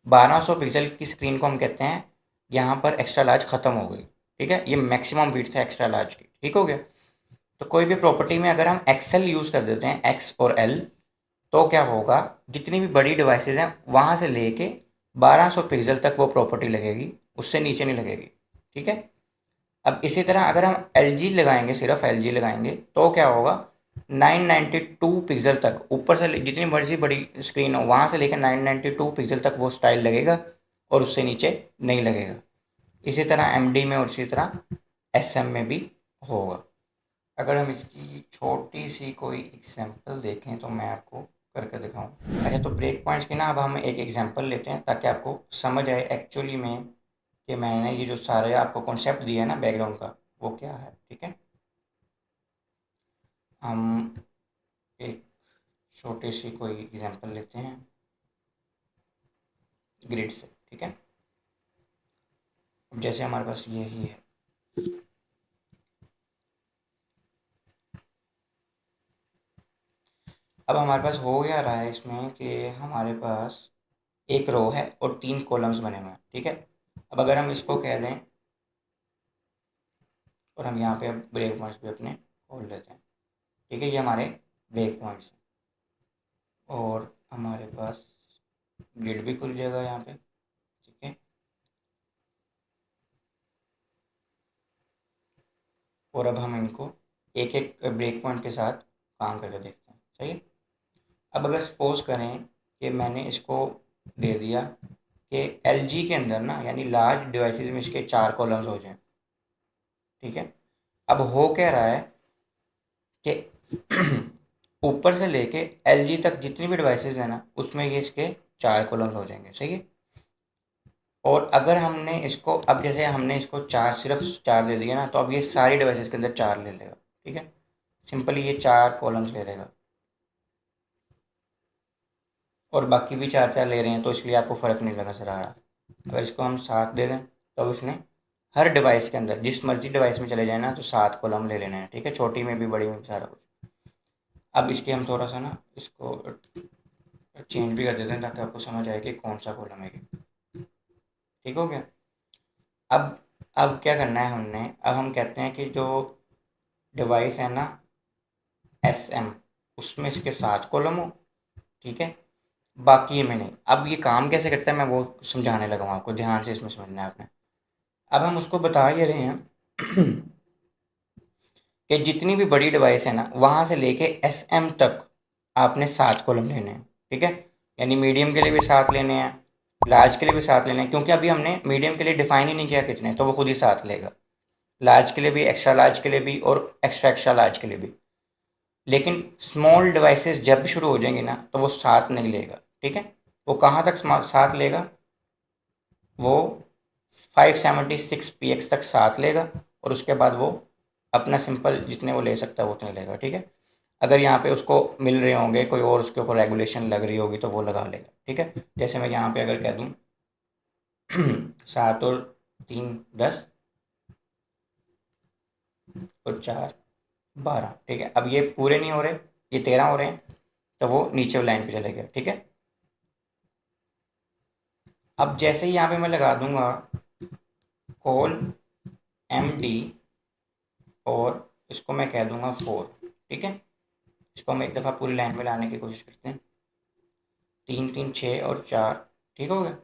1200 पिक्सल की स्क्रीन को हम कहते हैं यहाँ पर एक्स्ट्रा लार्ज ख़त्म हो गई, ठीक है, ये मैक्सिमम विड्थ है एक्स्ट्रा लार्ज की, ठीक हो गया। तो कोई भी प्रॉपर्टी में अगर हम एक्सेल यूज़ कर देते हैं, एक्स और एल, तो क्या होगा, जितनी भी बड़ी डिवाइसेस हैं वहाँ से लेके 1200 पिक्सल तक वो प्रॉपर्टी लगेगी, उससे नीचे नहीं लगेगी, ठीक है। अब इसी तरह अगर हम एल जी लगाएंगे, सिर्फ एल जी लगाएंगे, तो क्या होगा, 992 पिक्सल तक ऊपर से जितनी मर्जी बड़ी स्क्रीन हो वहाँ से लेकर 992 पिक्सल तक वो स्टाइल लगेगा और उससे नीचे नहीं लगेगा। इसी तरह एम डी में और इसी तरह एस एम में भी होगा। अगर हम इसकी छोटी सी कोई एग्जांपल देखें तो मैं आपको करके दिखाऊं। अच्छा, तो ब्रेक पॉइंट्स की ना अब हम एक एग्जांपल लेते हैं ताकि आपको समझ आए एक्चुअली में कि मैंने ये जो सारे आपको कॉन्सेप्ट दिया है ना बैकग्राउंड का, वो क्या है, ठीक है। हम एक छोटी सी कोई एग्जांपल लेते हैं ग्रिड से, ठीक है। अब जैसे हमारे पास यही है, अब हमारे पास हो क्या रहा है इसमें कि हमारे पास एक रो है और 3 कॉलम्स बने हुए हैं, ठीक है। अब अगर हम इसको कह दें और हम यहाँ पे ब्रेक पॉइंट्स भी अपने खोल लेते हैं, ठीक है, ये हमारे ब्रेक पॉइंट्स हैं और हमारे पास ग्रिड भी खुल जाएगा यहाँ पे, ठीक है। और अब हम इनको एक एक ब्रेक पॉइंट के साथ काम करके देखते हैं, सही है। अब अगर सपोज करें कि मैंने इसको दे दिया कि एल जी के अंदर ना यानी लार्ज डिवाइसेस में इसके 4 कॉलम्स हो जाएं, ठीक है। अब हो क्या रहा है कि ऊपर से लेके एल जी तक जितनी भी डिवाइसेस हैं ना उसमें ये इसके 4 कॉलम्स हो जाएंगे, सही है। और अगर हमने इसको अब जैसे हमने इसको 4 सिर्फ 4 दे दिया ना, तो अब ये सारी डिवाइसेस के अंदर 4 ले लेगा, ठीक है। सिंपली ये 4 कॉलम्स ले लेगा और बाकी भी 4 4 ले रहे हैं तो इसलिए आपको फ़र्क नहीं लगा सर आ रहा। अगर इसको हम 7 दे दें तो अब इसने हर डिवाइस के अंदर जिस मर्जी डिवाइस में चले जाए ना तो 7 कॉलम ले लेने हैं, ठीक है, छोटी में भी बड़ी में भी सारा कुछ। अब इसके हम थोड़ा सा ना इसको चेंज भी कर देते हैं ताकि आपको समझ आए कि कौन सा कॉलम है ये, ठीक हो गया। अब अब क्या करना है हमने, अब हम कहते हैं कि जो डिवाइस है ना एस एम, उसमें इसके 7 कॉलम हो, ठीक है, बाकी में नहीं। अब ये काम कैसे करता है मैं वो समझाने लगा हूँ आपको, ध्यान से इसमें समझना है आपने। अब हम उसको बता ये रहे हैं कि जितनी भी बड़ी डिवाइस है ना वहाँ से लेके एस एम तक आपने 7 कॉलम लेने हैं, ठीक है। यानी मीडियम के लिए भी 7 लेने हैं, लार्ज के लिए भी 7 लेने हैं, क्योंकि अभी हमने मीडियम के लिए डिफाइन ही नहीं किया कितने, तो वो खुद ही 7 लेगा। लार्ज के लिए भी, एक्स्ट्रा लार्ज के लिए भी और एक्स्ट्रा एक्स्ट्रा लार्ज के लिए भी। लेकिन स्मॉल डिवाइसेस जब शुरू हो जाएंगी ना तो वो 7 नहीं लेगा, ठीक है। वो कहाँ तक 7 लेगा, वो 576 px तक 7 लेगा और उसके बाद वो अपना सिंपल जितने वो ले सकता है वो उतने लेगा, ठीक है। अगर यहाँ पे उसको मिल रहे होंगे कोई और उसके ऊपर रेगुलेशन लग रही होगी तो वो लगा लेगा, ठीक है। जैसे मैं यहाँ पे अगर कह दूँ 7 और 3 10 और 4 12, ठीक है। अब ये पूरे नहीं हो रहे, ये 13 हो रहे हैं, तो वो नीचे वाली लाइन पे चले गए, ठीक है। अब जैसे ही यहाँ पे मैं लगा दूंगा कॉल एम डी, और इसको मैं कह दूंगा 4, ठीक है। इसको हम एक दफ़ा पूरी लाइन में लाने की कोशिश करते हैं। 3 3 6 और 4, ठीक हो गया।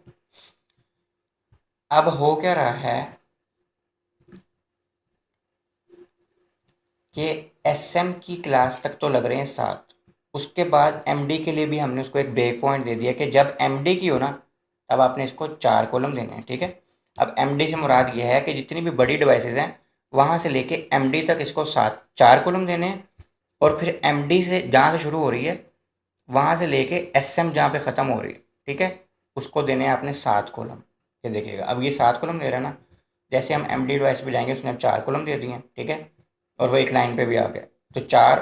अब हो क्या रहा है कि एस एम की क्लास तक तो लग रहे हैं 7, उसके बाद एम डी के लिए भी हमने उसको एक ब्रेक पॉइंट दे दिया कि जब एम डी की हो ना, तब आपने इसको 4 कॉलम देने हैं, ठीक है। अब एम डी से मुराद ये है कि जितनी भी बड़ी डिवाइसेज हैं वहाँ से लेके एम डी तक इसको 4 कॉलम देने हैं, और फिर एम डी से जहाँ से शुरू हो रही है वहाँ से लेके एस एम जहाँ पे ख़त्म हो रही है, ठीक है, उसको देने हैं आपने 7 कॉलम। ये देखिएगा, अब ये 7 कॉलम दे रहा है ना, जैसे हम एम डी डिवाइस पे जाएंगे उसने अब 4 कॉलम दे दिए हैं, ठीक है, और वो एक लाइन पे भी आ गया। तो 4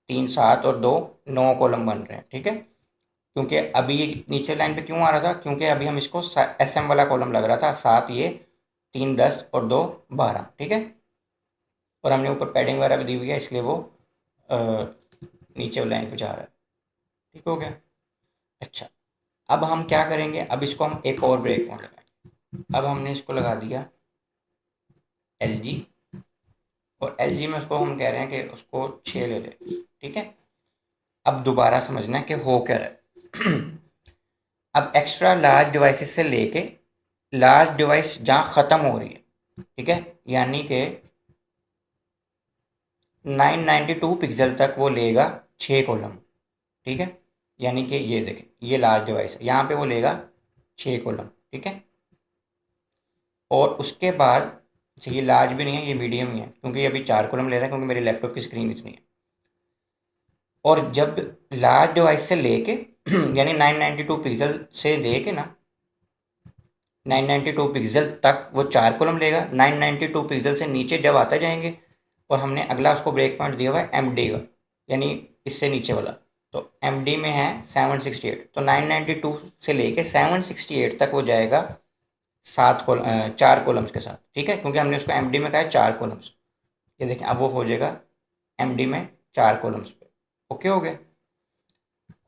3 7 और 2 9 कॉलम बन रहे हैं, ठीक है। क्योंकि अभी ये नीचे लाइन पे क्यों आ रहा था, क्योंकि अभी हम इसको एस एम वाला कॉलम लग रहा था, 7 ये, 3 10 और 2 12, ठीक है। और हमने ऊपर पैडिंग वगैरह भी दी हुई है, इसलिए वो अ, नीचे वाली लाइन पे जा रहा है, ठीक हो गया। अच्छा, अब हम क्या करेंगे, अब इसको हम एक और ब्रेक पॉइंट लगाएंगे। अब हमने इसको लगा दिया एल जी, और एल जी में उसको हम कह रहे हैं कि उसको 6 ले ले, ठीक है। अब दोबारा समझना है कि हो क्या रहा है। अब एक्स्ट्रा लार्ज डिवाइसेस से लेके लार्ज डिवाइस जहाँ ख़त्म हो रही है, ठीक है, यानी कि 992 पिक्सल तक वो लेगा 6 कॉलम, ठीक है। यानी कि ये देखें, ये लार्ज डिवाइस है, यहाँ पे वो लेगा 6 कॉलम, ठीक है। और उसके बाद, अच्छा ये लार्ज भी नहीं है, ये मीडियम ही है, क्योंकि ये अभी 4 कॉलम ले रहा है, क्योंकि मेरे लैपटॉप की स्क्रीन इतनी है। और जब लार्ज डिवाइस से लेके यानी 992 पिक्सल से लेके ना 992 पिक्सल तक वो 4 कॉलम लेगा। 992 पिक्सल से नीचे जब आता जाएंगे, और हमने अगला उसको ब्रेक पॉइंट दिया हुआ है एम डी का, यानी इससे नीचे वाला, तो एम डी में है 768, तो 992 से लेके 768 तक वो जाएगा 4 कॉलम्स के साथ, ठीक है, क्योंकि हमने उसको एम डी में कहा है 4 कॉलम्स। ये देखें, अब वो हो जाएगा एम डी में 4 कॉलम्स पे, ओके हो गया।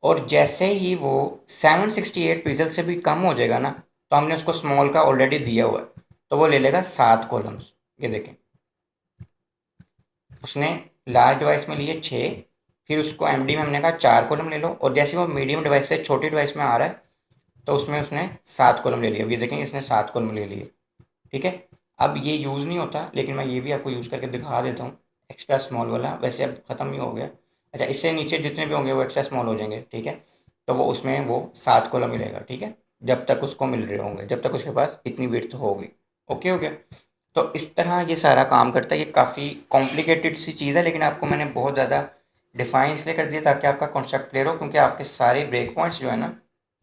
और जैसे ही वो 768 पिक्सल से भी कम हो जाएगा ना, तो हमने उसको स्मॉल का ऑलरेडी दिया हुआ है, तो वो ले लेगा 7 कॉलम्स। ये देखें, उसने लार्ज डिवाइस में लिए 6, फिर उसको एमडी में हमने कहा 4 कॉलम ले लो, और जैसे वो मीडियम डिवाइस से छोटी डिवाइस में आ रहा है, तो उसमें उसने 7 कॉलम ले लिया। अब ये देखें, इसने 7 कॉलम ले लिए, ठीक है। अब ये यूज़ नहीं होता, लेकिन मैं ये भी आपको यूज़ करके दिखा देता हूँ। एक्स्ट्रा स्मॉल वाला वैसे अब ख़त्म ही हो गया। अच्छा, इससे नीचे जितने भी होंगे वो एक्स्ट्रा स्मॉल हो जाएंगे, ठीक है। तो वो उसमें वो 7 कॉलम मिलेगा, ठीक है, जब तक उसको मिल रहे होंगे, जब तक उसके पास इतनी विड्थ होगी, ओके हो गया। तो इस तरह ये सारा काम करता है। ये काफ़ी कॉम्प्लिकेटेड सी चीज़ है, लेकिन आपको मैंने बहुत ज़्यादा डिफाइन इसलिए कर दिया ताकि आपका कॉन्सेप्ट क्लियर हो, क्योंकि आपके सारे ब्रेक पॉइंट्स जो है ना,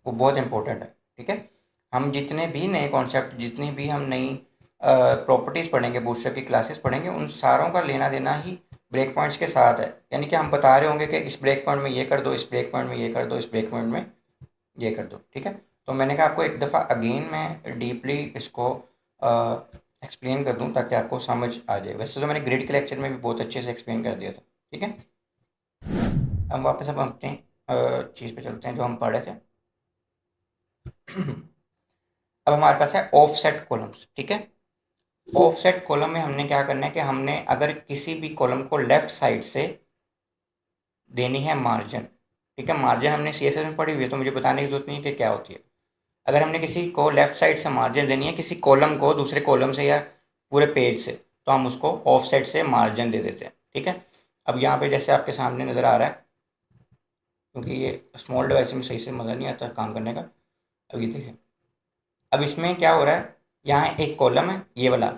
वो बहुत इंपॉर्टेंट है, ठीक है। हम जितने भी नए कॉन्सेप्ट, जितनी भी हम नई प्रॉपर्टीज़ पढ़ेंगे, बूटस्ट्रैप की क्लासेस पढ़ेंगे, उन सारों का लेना देना ही ब्रेक पॉइंट्स के साथ है। यानी कि हम बता रहे होंगे कि इस ब्रेक पॉइंट में ये कर दो, इस ब्रेक पॉइंट में ये कर दो, इस ब्रेक पॉइंट में ये कर दो, ठीक है। तो मैंने कहा आपको एक दफ़ा अगेन मैं डीपली इसको एक्सप्लेन कर दूं ताकि आपको समझ आ जाए। वैसे तो मैंने ग्रिड के लेक्चर में भी बहुत अच्छे से एक्सप्लेन कर दिया था, ठीक है। हम वापस अब अपने चीज़ पे चलते हैं जो हम पढ़ रहे थे। अब हमारे पास है ऑफसेट कॉलम्स, ठीक है। ऑफसेट कॉलम में हमने क्या करना है कि हमने अगर किसी भी कॉलम को लेफ्ट साइड से देनी है मार्जिन, ठीक है। मार्जिन हमने सीएसएस में पढ़ी हुई है, तो मुझे बताने की जरूरत नहीं है कि क्या होती है। अगर हमने किसी को लेफ्ट साइड से मार्जिन देनी है, किसी कॉलम को दूसरे कॉलम से या पूरे पेज से, तो हम उसको ऑफ साइड से मार्जिन दे देते हैं, ठीक है। अब यहाँ पे जैसे आपके सामने नज़र आ रहा है, क्योंकि ये स्मॉल डिवाइस में सही से मज़ा नहीं आता काम करने का। अब ये देखिए, अब इसमें क्या हो रहा है, यहाँ एक कॉलम है ये वाला,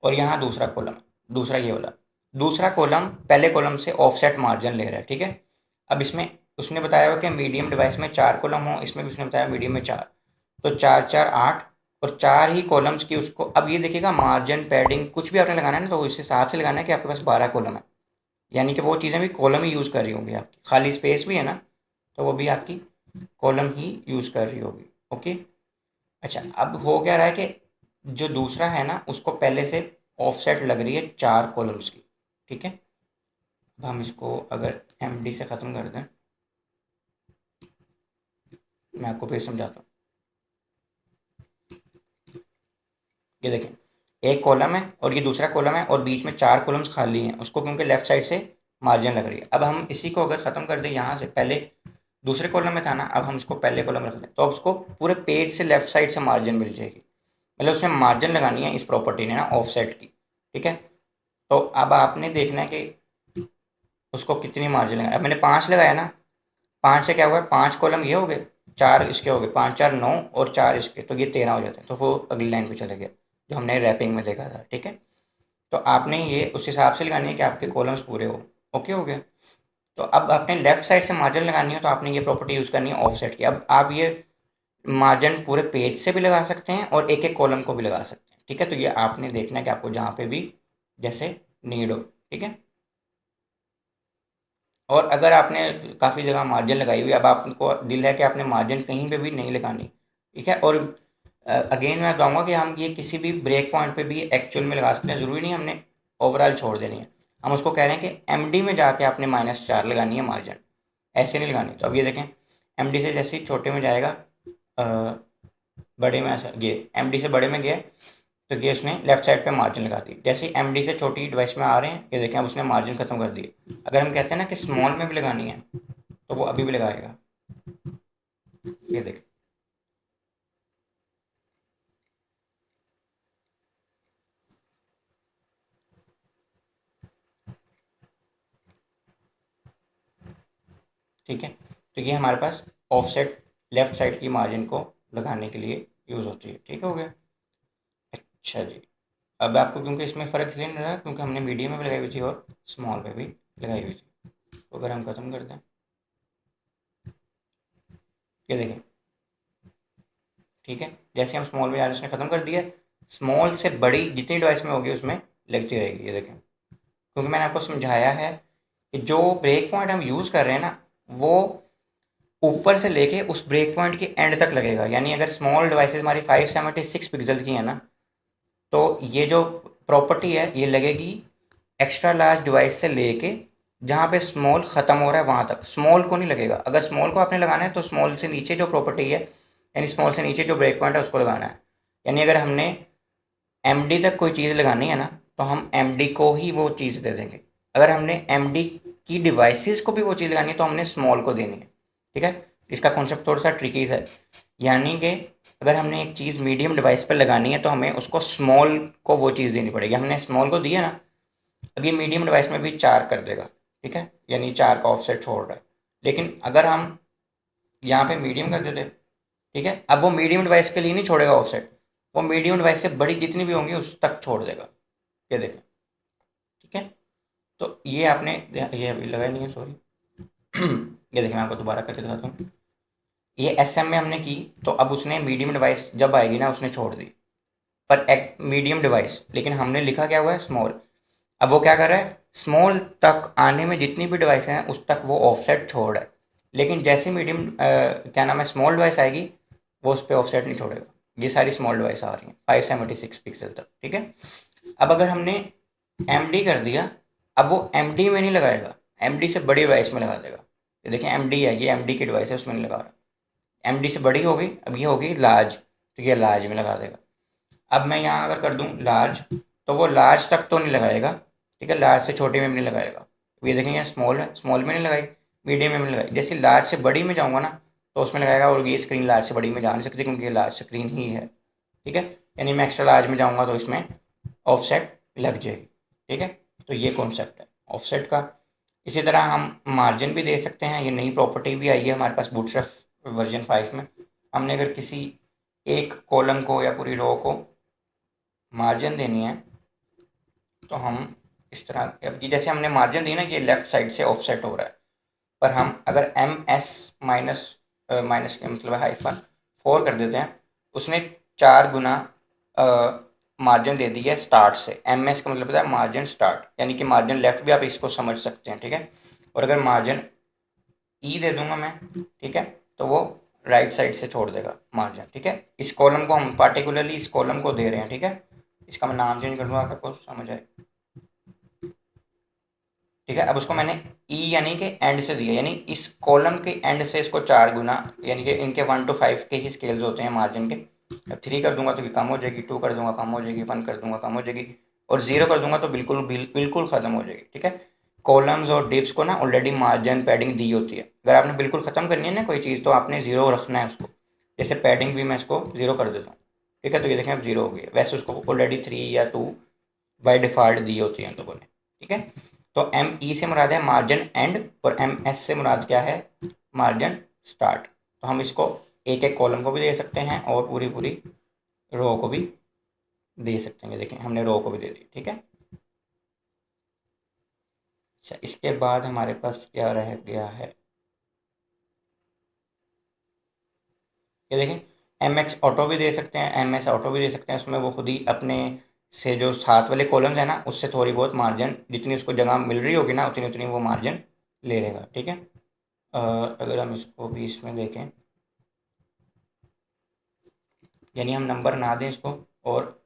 और यहाँ दूसरा कॉलम है, दूसरा ये वाला। दूसरा कॉलम पहले कॉलम से ऑफसेट मार्जिन ले रहा है, ठीक है। अब इसमें उसने बताया हुआ कि मीडियम डिवाइस में 4 कॉलम हो, इसमें भी उसने बताया मीडियम में 4, तो 4 4 8, और 4 ही कॉलम्स की उसको। अब ये देखिएगा, मार्जिन पैडिंग कुछ भी आपने लगाना है ना, तो इस हिसाब से लगाना है कि आपके पास 12 कॉलम है, यानी कि वो चीज़ें भी कॉलम ही यूज़ कर रही होंगी आपकी। खाली स्पेस भी है ना, तो वो भी आपकी कॉलम ही यूज़ कर रही होगी, ओके। अच्छा, अब हो क्या रहा है कि जो दूसरा है ना, उसको पहले से ऑफसेट लग रही है 4 कॉलम्स की, ठीक है। अब हम इसको अगर MD से ख़त्म कर दें, मैं आपको फिर समझाता हूँ। ये देखें, एक कॉलम है और ये दूसरा कॉलम है और बीच में 4 कॉलम्स खाली हैं, उसको क्योंकि लेफ्ट साइड से मार्जिन लग रही है। अब हम इसी को अगर ख़त्म कर दें यहाँ से, पहले दूसरे कॉलम में था ना, अब हम इसको पहले कॉलम रख दें, तो अब उसको पूरे पेज से लेफ्ट साइड से मार्जिन मिल जाएगी। मतलब उसने मार्जिन लगानी है इस प्रॉपर्टी ने ना, ऑफसेट की, ठीक है। तो अब आपने देखना है कि उसको कितनी मार्जिन लगाना। अब मैंने 5 लगाया ना, 5 से क्या हुआ है, 5 कॉलम ये हो गए, 4 इसके हो गए, 5 4 9 और 4 इसके, तो ये 13 हो जाते हैं। तो वो अगली लाइन पे चले गया जो हमने रैपिंग में देखा था, ठीक है। तो आपने ये उस हिसाब से लगानी है कि आपके कॉलम्स पूरे हो। ओके हो गया। तो अब आपने लेफ्ट साइड से मार्जिन लगानी है, तो आपने ये प्रॉपर्टी यूज़ करनी है ऑफसेट की। अब आप ये मार्जिन पूरे पेज से भी लगा सकते हैं और एक एक कॉलम को भी लगा सकते हैं, ठीक है। तो ये आपने देखना है कि आपको जहाँ पे भी जैसे नीड हो, ठीक है। और अगर आपने काफ़ी जगह मार्जिन लगाई हुई, अब आपको दिल है कि आपने मार्जिन कहीं पे भी नहीं लगानी, ठीक है। और अगेन मैं बताऊंगा कि हम ये किसी भी ब्रेक पॉइंट पे भी एक्चुअल में लगा सकते हैं, ज़रूरी नहीं हमने ओवरऑल छोड़ देनी है। हम उसको कह रहे हैं कि MD में जाके आपने -4 लगानी है मार्जिन, ऐसे नहीं लगानी। तो अब ये देखें, MD से जैसे ही छोटे में जाएगा, अ, बड़े में ऐसा ये MD से बड़े में गया, तो ये उसने लेफ्ट साइड पे मार्जिन लगा दी। जैसे ही MD से छोटी डिवाइस में आ रहे हैं, ये देखें अब उसने मार्जिन खत्म कर दी। अगर हम कहते हैं ना कि स्मॉल में भी लगानी है, तो वो अभी भी लगाएगा। ये देखें, ठीक है। तो ये हमारे पास ऑफसेट लेफ्ट साइड की मार्जिन को लगाने के लिए यूज़ होती है, ठीक हो गया। अच्छा जी, अब आपको क्योंकि इसमें फ़र्क इसलिए नहीं रहा क्योंकि हमने मीडियम में भी लगाई हुई थी और स्मॉल पे भी लगाई हुई थी। तो अगर हम ख़त्म कर दें, ये देखें, ठीक है। जैसे हम स्मॉल में यार उसने ख़त्म कर दिया, स्मॉल से बड़ी जितनी डिवाइस में होगी उसमें लगती रहेगी, ये देखें। क्योंकि मैंने आपको समझाया है कि जो ब्रेक पॉइंट हम यूज़ कर रहे हैं ना, वो ऊपर से लेके उस ब्रेक पॉइंट के एंड तक लगेगा। यानी अगर स्मॉल डिवाइसेस हमारी 576 पिक्सल की है ना, तो ये जो प्रॉपर्टी है ये लगेगी एक्स्ट्रा लार्ज डिवाइस से लेके जहाँ पे स्मॉल ख़त्म हो रहा है वहाँ तक, स्मॉल को नहीं लगेगा। अगर स्मॉल को आपने लगाना है तो स्मॉल से नीचे जो प्रॉपर्टी है, यानी स्मॉल से नीचे जो ब्रेक पॉइंट है उसको लगाना है। यानी अगर हमने MD तक कोई चीज़ लगानी है ना, तो हम MD को ही वो चीज़ दे देंगे। अगर हमने MD की डिवाइसेस को भी वो चीज़ लगानी है तो हमने स्मॉल को देनी है, ठीक है। इसका कॉन्सेप्ट थोड़ा सा ट्रिकी है, यानी कि अगर हमने एक चीज़ मीडियम डिवाइस पर लगानी है तो हमें उसको स्मॉल को वो चीज़ देनी पड़ेगी। हमने स्मॉल को दी है ना, अब ये मीडियम डिवाइस में भी 4 कर देगा, ठीक है, यानी 4 का ऑफसेट छोड़ रहा है। लेकिन अगर हम यहाँ पे मीडियम कर देते, ठीक है, अब वो मीडियम डिवाइस के लिए नहीं छोड़ेगा ऑफसेट, वो मीडियम डिवाइस से बड़ी जितनी भी होंगी उस तक छोड़ देगा। ये देखें, ठीक है। तो ये आपने ये अभी लगाया नहीं है, सॉरी। ये देखिए, मैं आपको दोबारा करके दिखाता हूँ। ये SM में हमने की, तो अब उसने मीडियम डिवाइस जब आएगी ना उसने छोड़ दी, पर एक मीडियम डिवाइस, लेकिन हमने लिखा क्या हुआ है, स्मॉल। अब वो क्या कर रहा है, स्मॉल तक आने में जितनी भी डिवाइस हैं उस तक वो ऑफसेट छोड़ रहा है। लेकिन जैसे मीडियम क्या नाम है स्मॉल डिवाइस आएगी, वो उस पर ऑफसेट नहीं छोड़ेगा। ये सारी स्मॉल डिवाइस आ रही हैं 576 पिक्सल तक, ठीक है। अब अगर हमने MD कर दिया, अब वो MD में नहीं लगाएगा, MD से बड़ी डिवाइस में लगा देगा। ये देखिए MD है, ये MD की डिवाइस है, उसमें नहीं लगा रहा। MD से बड़ी होगी, अब ये होगी लार्ज, तो ये लार्ज में लगा देगा। अब मैं यहाँ अगर कर दूँ लार्ज, तो वो लार्ज तक तो नहीं लगाएगा, ठीक है, लार्ज से छोटे में भी नहीं लगाएगा। ये देखेंगे स्मॉल है, स्मॉल में नहीं लगाई, मीडियम में नहीं लगाई। जैसे लार्ज से बड़ी में जाऊँगा ना, तो उसमें लगाएगा। और ये स्क्रीन लार्ज से बड़ी में जा नहीं सकती क्योंकि ये लार्ज स्क्रीन ही है, ठीक है। यानी मैं एक्स्ट्रा लार्ज में जाऊँगा तो इसमें ऑफसेट लग जाएगी, ठीक है। तो ये कॉन्सेप्ट है ऑफसेट का। इसी तरह हम मार्जिन भी दे सकते हैं, ये नई प्रॉपर्टी भी आई है हमारे पास बूटस्ट्रैप वर्जन 5 में। हमने अगर किसी एक कॉलम को या पूरी रो को मार्जिन देनी है, तो हम इस तरह, अब ये जैसे हमने मार्जिन दी ना, ये लेफ्ट साइड से ऑफसेट हो रहा है, पर हम अगर MS माइनस माइनस के मतलब -4 कर देते हैं, उसने 4 गुना मार्जिन दे दी है स्टार्ट से। MS का मतलब होता है मार्जिन स्टार्ट, यानी कि मार्जिन लेफ्ट भी आप इसको समझ सकते हैं, ठीक है। और अगर मार्जिन दे दूंगा मैं, ठीक है, तो वो राइट साइड से छोड़ देगा मार्जिन, ठीक है। इस कॉलम को हम पार्टिकुलरली इस कॉलम को दे रहे हैं, ठीक है। इसका मैं नाम चेंज कर दूँगा आपको समझ आए, ठीक है। अब उसको मैंने ई यानी कि एंड से दिया, यानी इस कॉलम के एंड से इसको 4 गुना, यानी कि इनके 1 to 5 के ही स्केल्स होते हैं मार्जिन के। अब 3 कर दूंगा तो ये कम हो जाएगी, 2 कर दूंगा कम हो जाएगी, 1 कर दूंगा कम हो जाएगी, और 0 कर दूंगा तो बिल्कुल ख़त्म हो जाएगी। ठीक है। कॉलम्स और डिव्स को ना ऑलरेडी मार्जिन पैडिंग दी होती है। अगर आपने बिल्कुल ख़त्म करनी है ना कोई चीज़, तो आपने 0 रखना है उसको। जैसे पैडिंग भी मैं इसको 0 कर देता हूँ। ठीक है, तो ये देखें अब 0 हो गई है। वैसे उसको ऑलरेडी 3 या 2 बाय डिफ़ॉल्ट दी होती हैं लोगों ने। ठीक है। तो एम ई से मुराद है मार्जिन एंड, और एम एस से मुराद क्या है, मार्जिन स्टार्ट। तो हम इसको एक एक कॉलम को भी दे सकते हैं और पूरी पूरी रो को भी दे सकते हैं। देखें हमने रो को भी दे दी। ठीक है। अच्छा, इसके बाद हमारे पास क्या रह गया है, ये देखें एम एक्स ऑटो भी दे सकते हैं, एम एस ऑटो भी दे सकते हैं। उसमें वो खुद ही अपने से जो साथ वाले कॉलम्स है ना, उससे थोड़ी बहुत मार्जिन, जितनी उसको जगह मिल रही होगी ना, उतनी उतनी वो मार्जिन ले लेगा। ठीक है। अगर हम इसको भी इसमें देखें, यानी हम नंबर ना दें इसको, और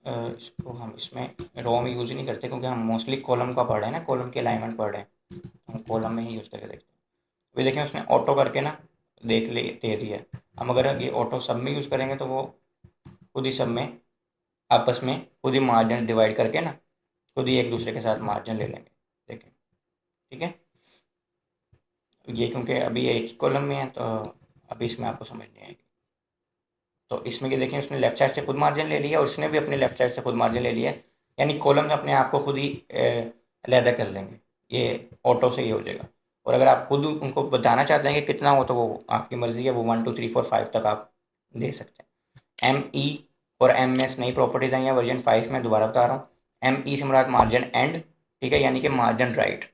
इसको हम इसमें रो में यूज़ ही नहीं करते, क्योंकि हम मोस्टली कॉलम का पढ़ रहे हैं ना, कॉलम के अलाइनमेंट पढ़ रहे हैं, तो हम कॉलम में ही यूज़ करके देखते हैं। अभी देखें उसने ऑटो करके ना देख ले दे दिया। हम अगर ये ऑटो सब में यूज़ करेंगे तो वो खुद ही सब में आपस में खुद ही मार्जिन डिवाइड करके ना खुद ही एक दूसरे के साथ मार्जिन ले लेंगे। देखें। ठीक है। ये क्योंकि अभी ये एक ही कॉलम में है, तो अभी इसमें आपको समझ नहीं आएगी। तो इसमें कि देखें उसने लेफ्ट साइड से खुद मार्जिन ले लिया, और उसने भी अपने लेफ्ट साइड से खुद मार्जिन ले लिया है, यानी कॉलम्स अपने आप को खुद ही अलहदा कर लेंगे। ये ऑटो से ही हो जाएगा। और अगर आप खुद उनको बताना चाहते हैं कि कितना हो, तो वो आपकी मर्ज़ी है, वो 1 2 3 4 5 तक आप दे सकते हैं। एम ई और एम एस नई प्रॉपर्टीज़ आई हैं वर्जन 5 में, दोबारा बता रहा हूँ। एम ई से मुराद मार्जिन एंड, ठीक है, यानी कि मार्जिन राइट,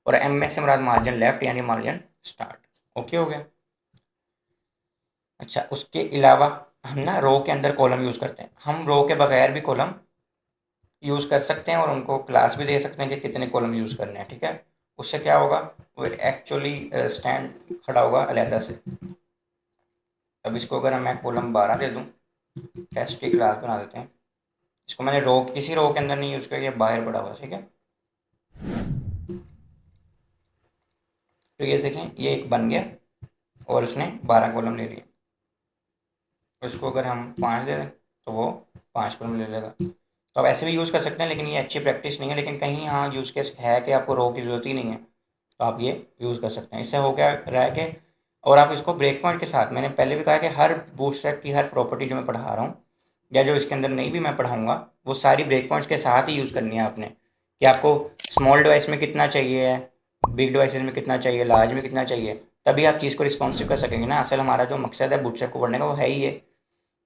और एम एस से मुराद मार्जिन लेफ्ट, यानी मार्जिन स्टार्ट। ओके हो गया। अच्छा, उसके अलावा हम ना रो के अंदर कॉलम यूज़ करते हैं, हम रो के बगैर भी कॉलम यूज़ कर सकते हैं, और उनको क्लास भी दे सकते हैं कि कितने कॉलम यूज़ करने हैं। ठीक है। उससे क्या होगा, वो एक्चुअली स्टैंड खड़ा होगा अलहदा से। अब इसको अगर मैं कॉलम 12 दे दूँ, टेस्ट की क्लास बना देते हैं। इसको मैंने रो किसी रो के अंदर नहीं यूज़ किया, ये बाहर पड़ा हुआ। ठीक है। तो ये देखें ये एक बन गया, और उसने 12 कॉलम ले लिए। उसको अगर हम 5 दे दें तो वो 5 कॉलम ले लेगा। तो आप ऐसे भी यूज़ कर सकते हैं, लेकिन ये अच्छी प्रैक्टिस नहीं है। लेकिन कहीं हाँ यूज़ केस है कि आपको रो की ज़रूरत ही नहीं है, तो आप ये यूज़ कर सकते हैं। इससे हो क्या रहा है कि, और आप इसको ब्रेक पॉइंट के साथ, मैंने पहले भी कहा कि हर बूटस्ट्रैप की हर प्रॉपर्टी जो मैं पढ़ा रहा हूँ, या जो इसके अंदर नहीं भी मैं पढ़ाऊँगा, वो सारी ब्रेक पॉइंट्स के साथ ही यूज़ करनी है आपने। कि आपको स्मॉल डिवाइस में कितना चाहिए है, बिग डिवाइसेज में कितना चाहिए, लार्ज में कितना चाहिए, तभी आप चीज़ को रिस्पॉन्सिव कर सकेंगे ना। असल हमारा जो मकसद है बूटस्ट्रैप को पढ़ने का, वो है ही ये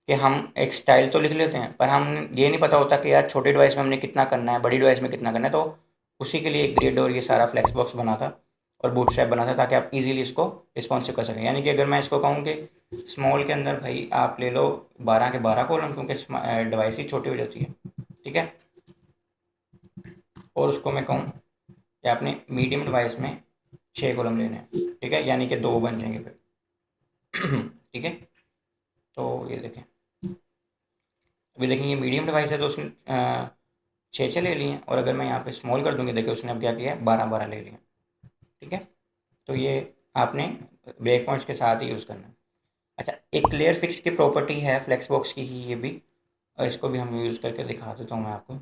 कि हम एक स्टाइल तो लिख लेते हैं, पर हम ये नहीं पता होता कि यार छोटी डिवाइस में हमने कितना करना है, बड़ी डिवाइस में कितना करना है। तो उसी के लिए एक ग्रिड और ये सारा फ्लेक्स बॉक्स बना था, और बूटस्ट्रैप बना था, ताकि आप इजीली इसको रिस्पॉन्सिव कर सकें। यानी कि अगर मैं इसको कहूँ कि स्मॉल के अंदर भाई आप ले लो 12 के 12 कॉलम, क्योंकि डिवाइस ही छोटी हो जाती है। ठीक है। और उसको मैं कहूँ कि आपने मीडियम डिवाइस में 6 कॉलम लेने हैं। ठीक है, यानी कि 2 बन जाएंगे फिर। ठीक है। तो ये देखें, अभी देखें ये मीडियम डिवाइस है, तो उसने 6 ले लिए हैं, और अगर मैं यहाँ पे स्मॉल कर दूँगी, देखिए उसने अब क्या किया है, 12 ले लिए। ठीक है। तो ये आपने ब्रेक पॉइंट्स के साथ ही यूज़ करना है। अच्छा, एक क्लियर फिक्स की प्रॉपर्टी है फ्लेक्स बॉक्स की ही ये भी, और इसको भी हम यूज़ करके दिखा देता हूँ मैं आपको।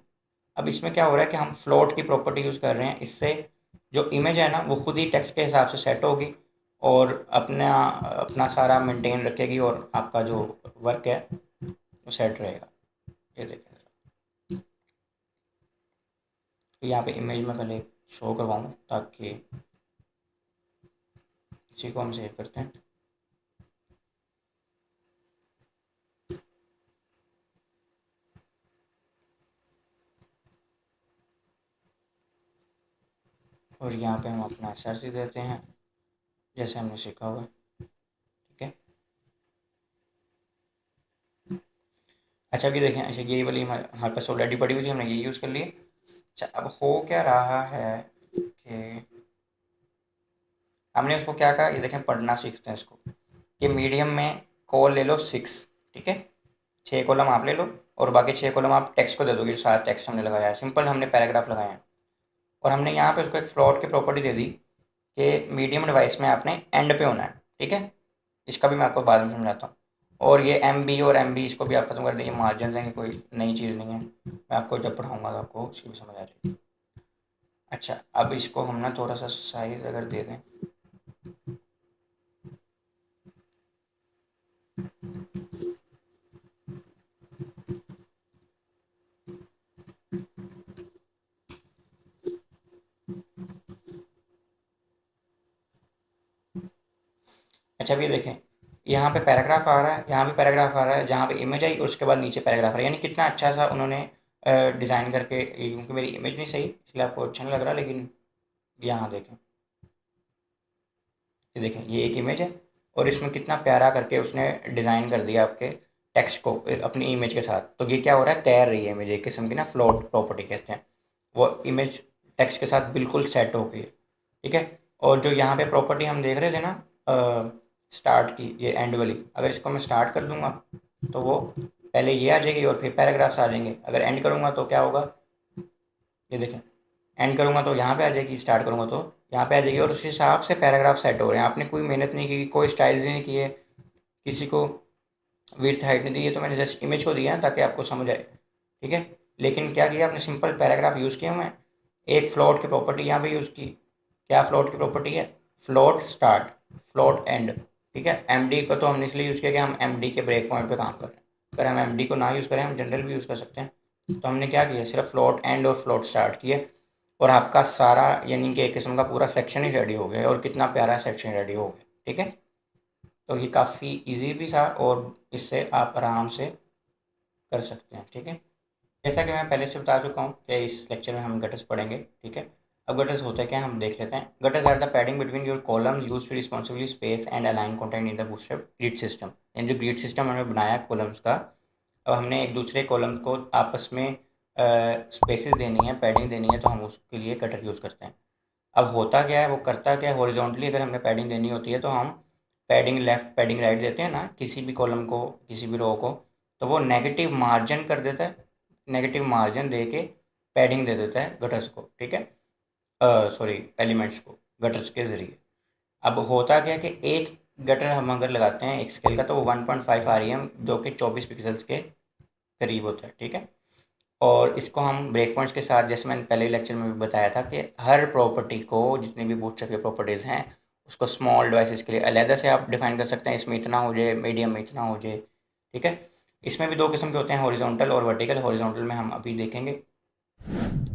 अब इसमें क्या हो रहा है कि हम फ्लोट की प्रॉपर्टी यूज़ कर रहे हैं। इससे जो इमेज है ना, वो खुद ही टेक्स्ट के हिसाब से सेट होगी, और अपना अपना सारा मेंटेन रखेगी, और आपका जो वर्क है वो सेट रहेगा। ये देखें, तो यहाँ पे इमेज में पहले शो करवाऊँ, ताकि इसी को हम सेव करते हैं। और यहाँ पे हम अपना SRC देते हैं, जैसे हमने सीखा हुआ है। ठीक है। अच्छा, अभी देखें, अच्छा ये वाली हमारे पास ऑलरेडी पड़ी हुई थी, हमने ये यूज़ कर लिए। अच्छा, अब हो क्या रहा है कि हमने उसको क्या कहा, ये देखें पढ़ना सीखते हैं इसको, कि मीडियम में कॉल ले लो 6। ठीक है। 6 कॉलम आप ले लो, और बाकी 6 कॉलम आप टेक्स्ट को दे दोगे, जो सारा टेक्स्ट हमने लगाया है। सिंपल हमने पैराग्राफ लगाया है। और हमने यहाँ पे उसको एक फ्लोट की प्रॉपर्टी दे दी कि मीडियम डिवाइस में आपने एंड पे होना है, ठीक है। इसका भी मैं आपको बाद में समझाता हूँ। और ये एम बी और एम बी इसको भी आप खत्म कर देंगे, मार्जिन हैं, कोई नई चीज़ नहीं है, मैं आपको जब पढ़ाऊँगा तो आपको उसकी भी समझ आ जाएगी। अच्छा, अब इसको हम ना थोड़ा सा साइज अगर दे दें, अच्छा अब ये देखें, यहाँ पे पैराग्राफ आ रहा है, यहाँ पे पैराग्राफ आ रहा है, जहाँ पे इमेज आई उसके बाद नीचे पैराग्राफ आ रहा है, यानी कितना अच्छा सा उन्होंने डिज़ाइन करके, क्योंकि मेरी इमेज नहीं सही इसलिए आपको अच्छा नहीं लग रहा, लेकिन यहाँ देखें, ये देखें, ये एक इमेज है और इसमें कितना प्यारा करके उसने डिज़ाइन कर दिया आपके टेक्स्ट को अपनी इमेज के साथ। तो ये क्या हो रहा है, तैर रही है इमेज, एक किस्म की ना फ्लोट प्रॉपर्टी कहते हैं, वो इमेज टेक्स्ट के साथ बिल्कुल सेट हो गई है, ठीक है। और जो यहाँ पे प्रॉपर्टी हम देख रहे थे ना स्टार्ट की, ये एंड वाली, अगर इसको मैं स्टार्ट कर दूंगा तो वो पहले ये आ जाएगी और फिर पैराग्राफ्स आ जाएंगे। अगर एंड करूँगा तो क्या होगा, ये देखें, एंड करूँगा तो यहाँ पे आ जाएगी, स्टार्ट करूँगा तो यहाँ पे आ जाएगी, और उस हिसाब से पैराग्राफ सेट हो रहे हैं। आपने कोई मेहनत नहीं की, कोई स्टाइल्स नहीं किए, किसी को विड्थ हाइट नहीं दी है, तो मैंने जस्ट इमेज को दिया है ताकि आपको समझ आए, ठीक है। लेकिन क्या किया आपने, सिंपल पैराग्राफ यूज़ किया हुआ है, एक फ्लोट की प्रॉपर्टी यहाँ पे यूज़ की। क्या फ्लोट की प्रॉपर्टी है, फ्लोट स्टार्ट, फ्लोट एंड, ठीक है। एम डी को तो हमने इसलिए यूज़ किया कि हम एम डी के ब्रेक पॉइंट पे काम कर रहे हैं, अगर हम एम डी को ना यूज़ करें, हम जनरल भी यूज़ कर सकते हैं। तो हमने क्या किया, सिर्फ फ्लोट एंड और फ्लोट स्टार्ट किया, और आपका सारा यानी कि एक किस्म का पूरा सेक्शन ही रेडी हो गया, और कितना प्यारा सेक्शन रेडी हो गया, ठीक है। तो ये काफ़ी इजी भी था और इससे आप आराम से कर सकते हैं, ठीक है। जैसा कि मैं पहले से बता चुका हूँ कि इस लेक्चर में हम गटर्स पढ़ेंगे, ठीक है। अब गटर्स होता है क्या, हम देख लेते हैं। Gutters are the padding between your columns used to responsibly space and align content in the Bootstrap grid system. यानी जो ग्रिड सिस्टम हमने बनाया कॉलम्स का, अब हमने एक दूसरे कॉलम को आपस में स्पेसेस देनी है, पैडिंग देनी है, तो हम उसके लिए गटर यूज़ करते हैं। अब होता क्या है, वो करता क्या है, हॉरिजॉन्टली अगर हमें पैडिंग देनी होती है तो हम पैडिंग लेफ़्ट पैडिंग राइट देते हैं ना, किसी भी कॉलम को, किसी भी रो को, तो वो नेगेटिव मार्जिन कर देता है, नेगेटिव मार्जिन दे के पैडिंग दे देता है गटर्स को, ठीक है, सॉरी एलिमेंट्स को गटर्स के ज़रिए। अब होता क्या है कि एक गटर हम अगर लगाते हैं एक स्केल का, तो वो 1.5 REM जो कि 24 पिक्सल्स के करीब होता है, ठीक है। और इसको हम ब्रेक पॉइंट्स के साथ, जैसे मैंने पहले लेक्चर में भी बताया था कि हर प्रॉपर्टी को, जितनी भी बूटस्ट्रैप की प्रॉपर्टीज़ हैं, उसको स्मॉल डिवाइसेस के लिए अलहदा से आप डिफाइन कर सकते हैं, इसमें इतना हो जाए, मीडियम में इतना हो जाए, ठीक है। इसमें भी दो किस्म के होते हैं, हॉरिजॉन्टल और वर्टिकल। हॉरिजॉन्टल में हम अभी देखेंगे,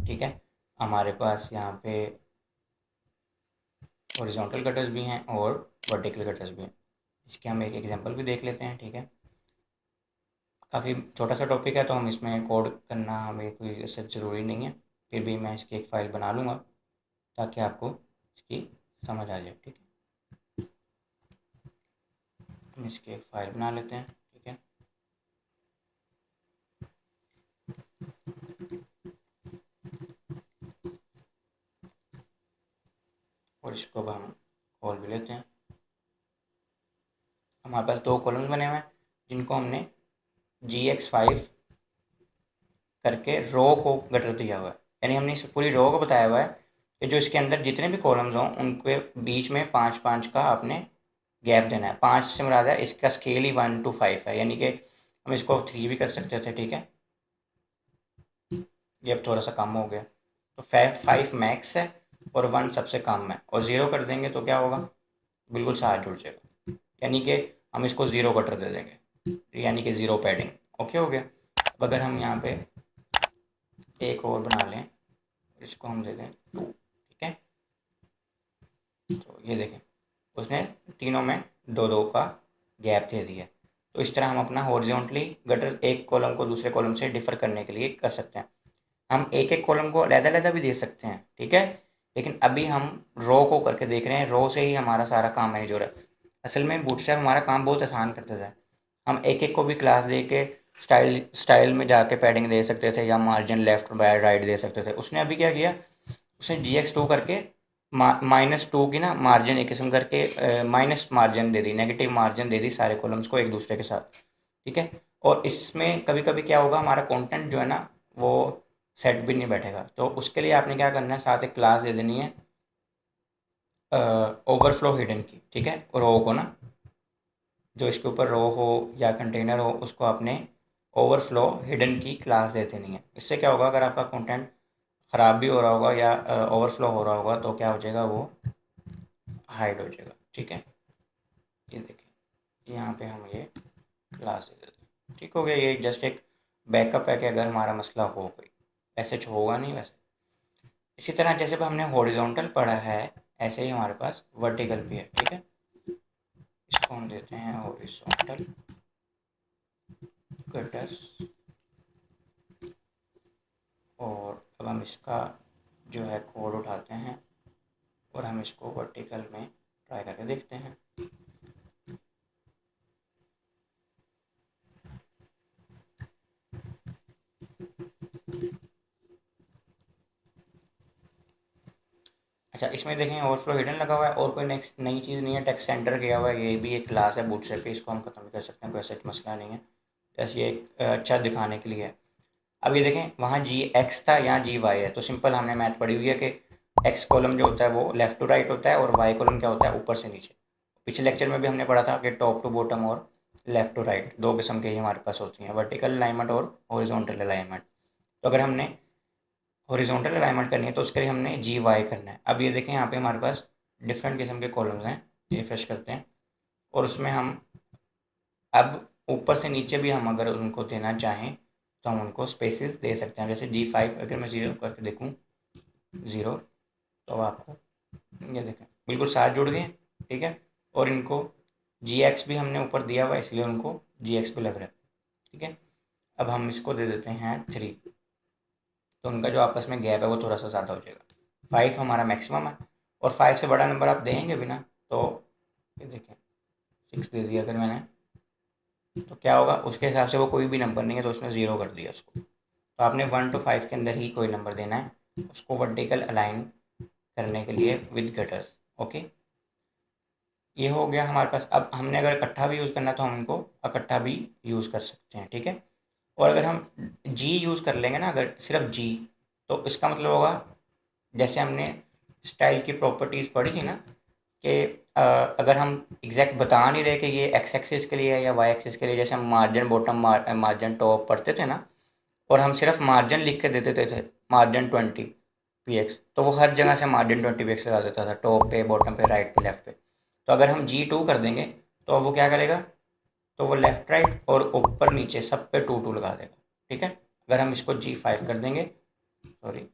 ठीक है। हमारे पास यहाँ पे हॉरिजॉन्टल कटर्स भी हैं और वर्टिकल कटर्स भी हैं। इसके हम एक एग्जांपल भी देख लेते हैं, ठीक है। काफ़ी छोटा सा टॉपिक है तो हम इसमें कोड करना हमें कोई इससे ज़रूरी नहीं है, फिर भी मैं इसकी एक फ़ाइल बना लूँगा ताकि आपको इसकी समझ आ जाए, ठीक है। हम इसकी एक फ़ाइल बना लेते हैं, ठीक है। और इसको अब हम खोल भी लेते हैं। हमारे पास दो कॉलम्स बने हुए हैं जिनको हमने GX5 करके रो को गटर दिया हुआ है, यानी हमने इस पूरी रो को बताया हुआ है कि जो इसके अंदर जितने भी कॉलम्स हों उनके बीच में 5-5 का आपने गैप देना है। 5 से मुराद है इसका स्केल ही 1 to 5 है, यानी कि हम इसको 3 भी कर सकते थे, ठीक है। ये अब थोड़ा सा कम हो गया, तो 5 मैक्स है और 1 सबसे कम है, और 0 कर देंगे तो क्या होगा, बिल्कुल साथ जुड़ जाएगा, यानी कि हम इसको 0 कटर दे देंगे, यानी कि 0 पैडिंग। ओके हो गया। अब अगर हम यहाँ पे एक और बना लें, इसको हम दे दें 2, ठीक है। तो ये देखें, उसने तीनों में 2-2 का गैप दे दिया। तो इस तरह हम अपना हॉरिजॉन्टली गटर एक कॉलम को दूसरे कॉलम से डिफर करने के लिए कर सकते हैं। हम एक एक कॉलम को अलग-अलग भी दे सकते हैं, ठीक है। लेकिन अभी हम रो को करके देख रहे हैं, रो से ही हमारा सारा काम मैनेज हो रहा है। असल में बूटस्ट्रैप हमारा काम बहुत आसान कर देता है। हम एक एक को भी क्लास दे के स्टाइल स्टाइल में जाके पैडिंग दे सकते थे या मार्जिन लेफ्ट राइट दे सकते थे। उसने अभी क्या किया, उसने GX2 करके -2 की ना मार्जिन एक किस्म करके minus margin they the, negative margin they दी सारे कॉलम्स को एक दूसरे के साथ, ठीक है। और इसमें कभी कभी क्या होगा, हमारा कंटेंट जो है ना वो सेट भी नहीं बैठेगा। तो उसके लिए आपने क्या करना है, साथ एक क्लास दे देनी है ओवरफ्लो हिडन की, ठीक है। रो को ना, जो इसके ऊपर रो हो या कंटेनर हो, उसको आपने ओवरफ्लो हिडन की क्लास दे देनी है। इससे क्या होगा, अगर आपका कंटेंट ख़राब भी हो रहा होगा या ओवरफ्लो हो रहा होगा तो क्या हो जाएगा, वो हाइड हो जाएगा, ठीक है। ये देखिए यहाँ पे हम ये क्लास दे देते हैं, ठीक हो गया। ये जस्ट एक बैकअप है कि अगर हमारा मसला हो कोई, ऐसे होगा नहीं वैसे। इसी तरह जैसे भी हमने हॉरिजॉन्टल पढ़ा है, ऐसे ही हमारे पास वर्टिकल भी है, ठीक है। इसको हम देते हैं हॉरिजॉन्टल गटर्स, और अब हम इसका जो है कोड उठाते हैं और हम इसको वर्टिकल में ट्राई करके देखते हैं। अच्छा, इसमें देखें ओवरफ्लो हिडन लगा हुआ है और कोई नेक्स्ट नई चीज़ नहीं है, टेक्स्ट सेंटर किया हुआ है। ये भी एक क्लास है बूटस्ट्रैप पे, इसको हम खत्म भी कर सकते हैं, कोई ऐसा मसला नहीं है। जैसे ये एक अच्छा दिखाने के लिए है। अब ये देखें, वहाँ जी एक्स था, यहाँ जी वाई है। तो सिंपल हमने मैथ पढ़ी हुई है कि एक्स कॉलम जो होता है वो लेफ्ट टू राइट होता है और वाई कॉलम क्या होता है, ऊपर से नीचे। पिछले लेक्चर में भी हमने पढ़ा था कि टॉप टू बॉटम और लेफ्ट टू राइट दो किस्म के ही हमारे पास होती हैं, वर्टिकल अलाइनमेंट और हॉरिजॉन्टल अलाइनमेंट। तो अगर हमने हॉरिजॉन्टल अलाइनमेंट करनी है तो उसके लिए हमने जी वाई करना है। अब ये देखें, यहाँ पे हमारे पास डिफरेंट किस्म के कॉलम्स हैं, रिफ्रेश करते हैं, और उसमें हम अब ऊपर से नीचे भी हम अगर उनको देना चाहें तो हम उनको स्पेसिस दे सकते हैं। जैसे G5 अगर मैं ज़ीरो करके देखूँ, ज़ीरो, तो आपको ये देखें बिल्कुल साथ जुड़ गए, ठीक है। और इनको GX भी हमने ऊपर दिया हुआ है, इसलिए उनको GX भी लग रहा है, ठीक है। अब हम इसको दे देते हैं 3, तो उनका जो आपस में गैप है वो थोड़ा सा ज़्यादा हो जाएगा। 5 हमारा मैक्सिमम है, और 5 से बड़ा नंबर आप देंगे भी ना, तो ये देखें 6 दे दिया अगर मैंने, तो क्या होगा, उसके हिसाब से वो कोई भी नंबर नहीं है तो उसने ज़ीरो कर दिया उसको। तो आपने 1 to 5 के अंदर ही कोई नंबर देना है उसको वर्टिकल अलाइन करने के लिए विद गटर्स, ओके। ये हो गया हमारे पास। अब हमने अगर इकट्ठा भी यूज़ करना है तो हम इनको इकट्ठा भी यूज़ कर सकते हैं, ठीक है। और अगर हम जी यूज़ कर लेंगे ना, अगर सिर्फ जी, तो इसका मतलब होगा, जैसे हमने स्टाइल की प्रॉपर्टीज़ पढ़ी थी ना, कि अगर हम एग्जैक्ट बता नहीं रहे कि ये एक्स एक्सिस के लिए है या वाई एक्सिस के लिए, जैसे हम मार्जिन बॉटम मार्जिन टॉप पढ़ते थे ना, और हम सिर्फ मार्जिन लिख के दे देते थे, मार्जिन 20 px, तो वो हर जगह से मार्जिन 20 px लगा देता था, टॉप पे, बॉटम पे, राइट पे, लेफ्ट पे। तो अगर हम G2 कर देंगे तो वो क्या करेगा, तो वो लेफ्ट राइट और ऊपर नीचे सब पे 2 2 लगा देगा, ठीक है। अगर हम इसको G5 कर देंगे, सॉरी,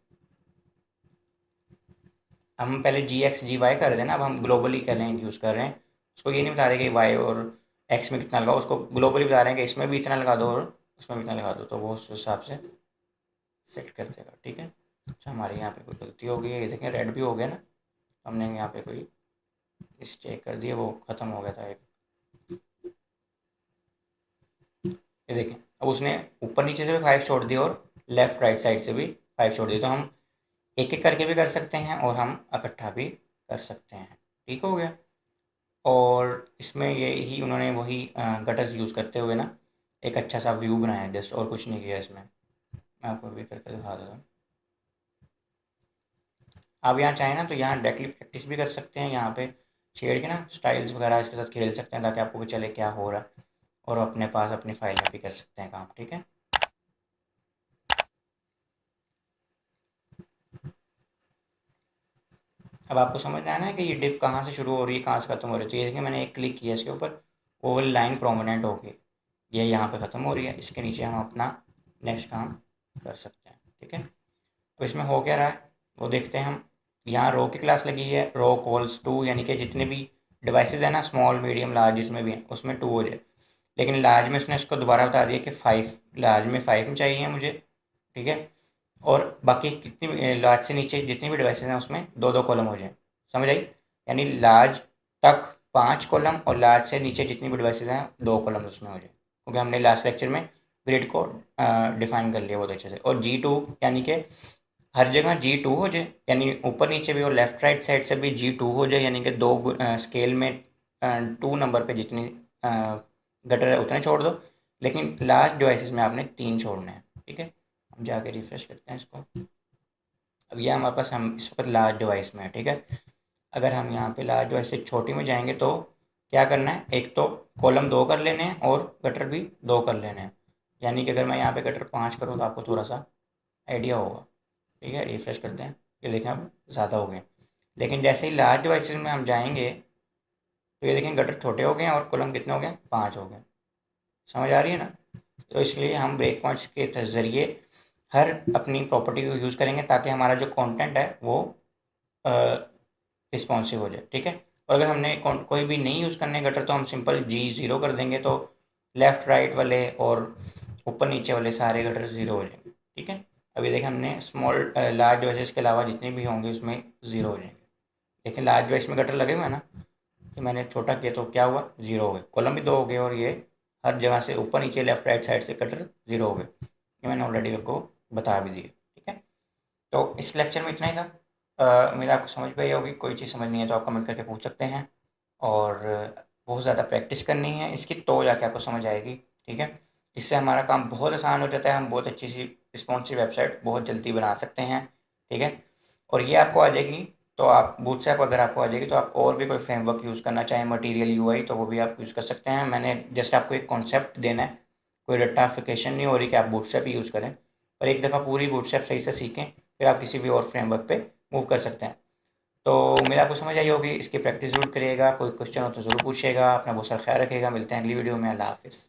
हम पहले G X G Y कर रहे थे ना, अब हम ग्लोबली कह लें यूज़ कर रहे हैं। उसको ये नहीं बता रहे कि वाई और एक्स में कितना लगाओ, उसको ग्लोबली बता रहे हैं कि इसमें भी इतना लगा दो और उसमें भी इतना लगा दो, तो वो उस हिसाब से सेट कर देगा, ठीक है। अच्छा, हमारे यहाँ पे कोई गलती हो गई है, ये देखें रेड भी हो गया ना, हमने यहाँ पे कोई मिस्टेक कर दी है, वो ख़त्म हो गया था एक। ये देखें, अब उसने ऊपर नीचे से भी 5 छोड़ दिया और लेफ़्ट राइट साइड से भी 5 छोड़ दिया। तो हम एक एक करके भी कर सकते हैं और हम इकट्ठा भी कर सकते हैं, ठीक हो गया। और इसमें ये ही उन्होंने वही गटर्स यूज़ करते हुए ना एक अच्छा सा व्यू बनाया है, जस्ट, और कुछ नहीं किया इसमें। मैं आपको भी करके दिखा देता हूँ। आप यहाँ चाहें ना तो यहाँ डायरेक्टली प्रैक्टिस भी कर सकते हैं, यहाँ पे छेड़ के ना स्टाइल्स वगैरह इसके साथ खेल सकते हैं, ताकि आपको भी चले क्या हो रहा है, और अपने पास अपनी फाइल में भी कर सकते हैं काम, ठीक है। अब आपको समझ में आना है कि ये डिव कहाँ से शुरू हो रही है, कहाँ से ख़त्म हो रही है। तो ये देखिए, मैंने एक क्लिक किया इसके ऊपर, वो वाली लाइन प्रोमिनेंट हो गई, ये यहाँ पे ख़त्म हो रही है। इसके नीचे हम अपना नेक्स्ट काम कर सकते हैं, ठीक है। अब इसमें हो क्या रहा है वो देखते हैं हम। यहाँ रो की क्लास लगी है, रो कॉल्स टू, यानी कि जितने भी डिवाइसेस हैं ना, स्मॉल मीडियम लार्ज जिसमें भी हैं उसमें 2 हो जाए। लेकिन लार्ज में उसने इसको दोबारा बता दिया कि 5, लार्ज में 5 चाहिए मुझे, ठीक है। और बाकी कितनी भी लार्ज से नीचे जितनी भी डिवाइसेस हैं उसमें 2 2 कॉलम हो जाए, समझ आई। यानी लार्ज तक 5 कॉलम और लार्ज से नीचे जितनी भी डिवाइसेस हैं 2 कॉलम उसमें हो जाए, क्योंकि हमने लास्ट लेक्चर में ग्रिड को डिफाइन कर लिया बहुत अच्छे से। और G2 यानी कि हर जगह G2 हो जाए, यानी ऊपर नीचे भी, और लेफ़्ट राइट साइड से भी G2 हो जाए, यानी कि दो स्केल में 2 नंबर पे जितनी गटर है उतने छोड़ दो, लेकिन लास्ट डिवाइसेस में आपने 3 छोड़ने हैं, ठीक है। हम जाके रिफ्रेश करते हैं इसको। अब ये हमारे पास, हम इस वक्त लार्ज डिवाइस में है, ठीक है। अगर हम यहाँ पे लार्ज डिवाइस से छोटी में जाएंगे तो क्या करना है, एक तो कॉलम 2 कर लेने हैं और गटर भी 2 कर लेने हैं। यानी कि अगर मैं यहाँ पे गटर 5 करूँ तो आपको थोड़ा सा आइडिया होगा, ठीक है। रिफ्रेश करते हैं, ये देखें अब ज़्यादा हो गए। लेकिन जैसे ही लार्ज डिवाइसेस में हम जाएंगे तो ये देखें गटर छोटे हो गए हैं और कॉलम कितने हो गए, 5 हो गए। समझ आ रही है ना। तो इसलिए हम ब्रेक पॉइंट्स के ज़रिए हर अपनी प्रॉपर्टी को यूज़ करेंगे ताकि हमारा जो कंटेंट है वो रिस्पॉन्सिव हो जाए, ठीक है। और अगर हमने कोई भी नहीं यूज़ करने गटर तो हम सिंपल G0 कर देंगे, तो लेफ़्ट राइट वाले और ऊपर नीचे वाले सारे गटर ज़ीरो हो जाएंगे, ठीक है। अभी देखें हमने स्मॉल लार्ज डिवाइसेस के अलावा जितने भी होंगे उसमें ज़ीरो हो जाएंगे। लेकिन लार्ज डिवाइस में गटर लगे हुए हैं ना, कि मैंने छोटा किया तो क्या हुआ, ज़ीरो हो गए, कॉलम भी 2 हो गए और ये हर जगह से ऊपर नीचे लेफ़्ट राइट साइड से कटर ज़ीरो हो गए। ये मैंने ऑलरेडी आपको बता भी दिए, ठीक है। तो इस लेक्चर में इतना ही था। उम्मीद आपको समझ में आई होगी। कोई चीज़ समझ नहीं है तो आप कमेंट करके पूछ सकते हैं, और बहुत ज़्यादा प्रैक्टिस करनी है इसकी तो जाके आपको समझ आएगी, ठीक है। इससे हमारा काम बहुत आसान हो जाता है, हम बहुत अच्छी सी रिस्पॉन्सिव वेबसाइट बहुत जल्दी बना सकते हैं, ठीक है। और ये आपको आ जाएगी तो आप बूटस्ट्रैप अगर आपको आ जाएगी तो आप और भी कोई फ्रेमवर्क यूज़ करना चाहें, मटेरियल यूआई, तो वो भी आप यूज़ कर सकते हैं। मैंने जस्ट आपको एक कॉन्सेप्ट देना है, कोई रट्टाफिकेशन नहीं हो रही कि आप बूटस्ट्रैप ही यूज़ करें, पर एक दफ़ा पूरी बूटस्ट्रैप सही से सीखें फिर आप किसी भी और फ्रेमवर्क पे मूव कर सकते हैं। तो उम्मीद आपको समझ आई होगी, इसकी प्रैक्टिस ज़रूर करिएगा। कोई क्वेश्चन हो तो ज़रूर पूछिएगा। अपना बहुत सारा ख्याल रखिएगा। मिलते हैं अगली वीडियो में। अल्लाह हाफ़िज़।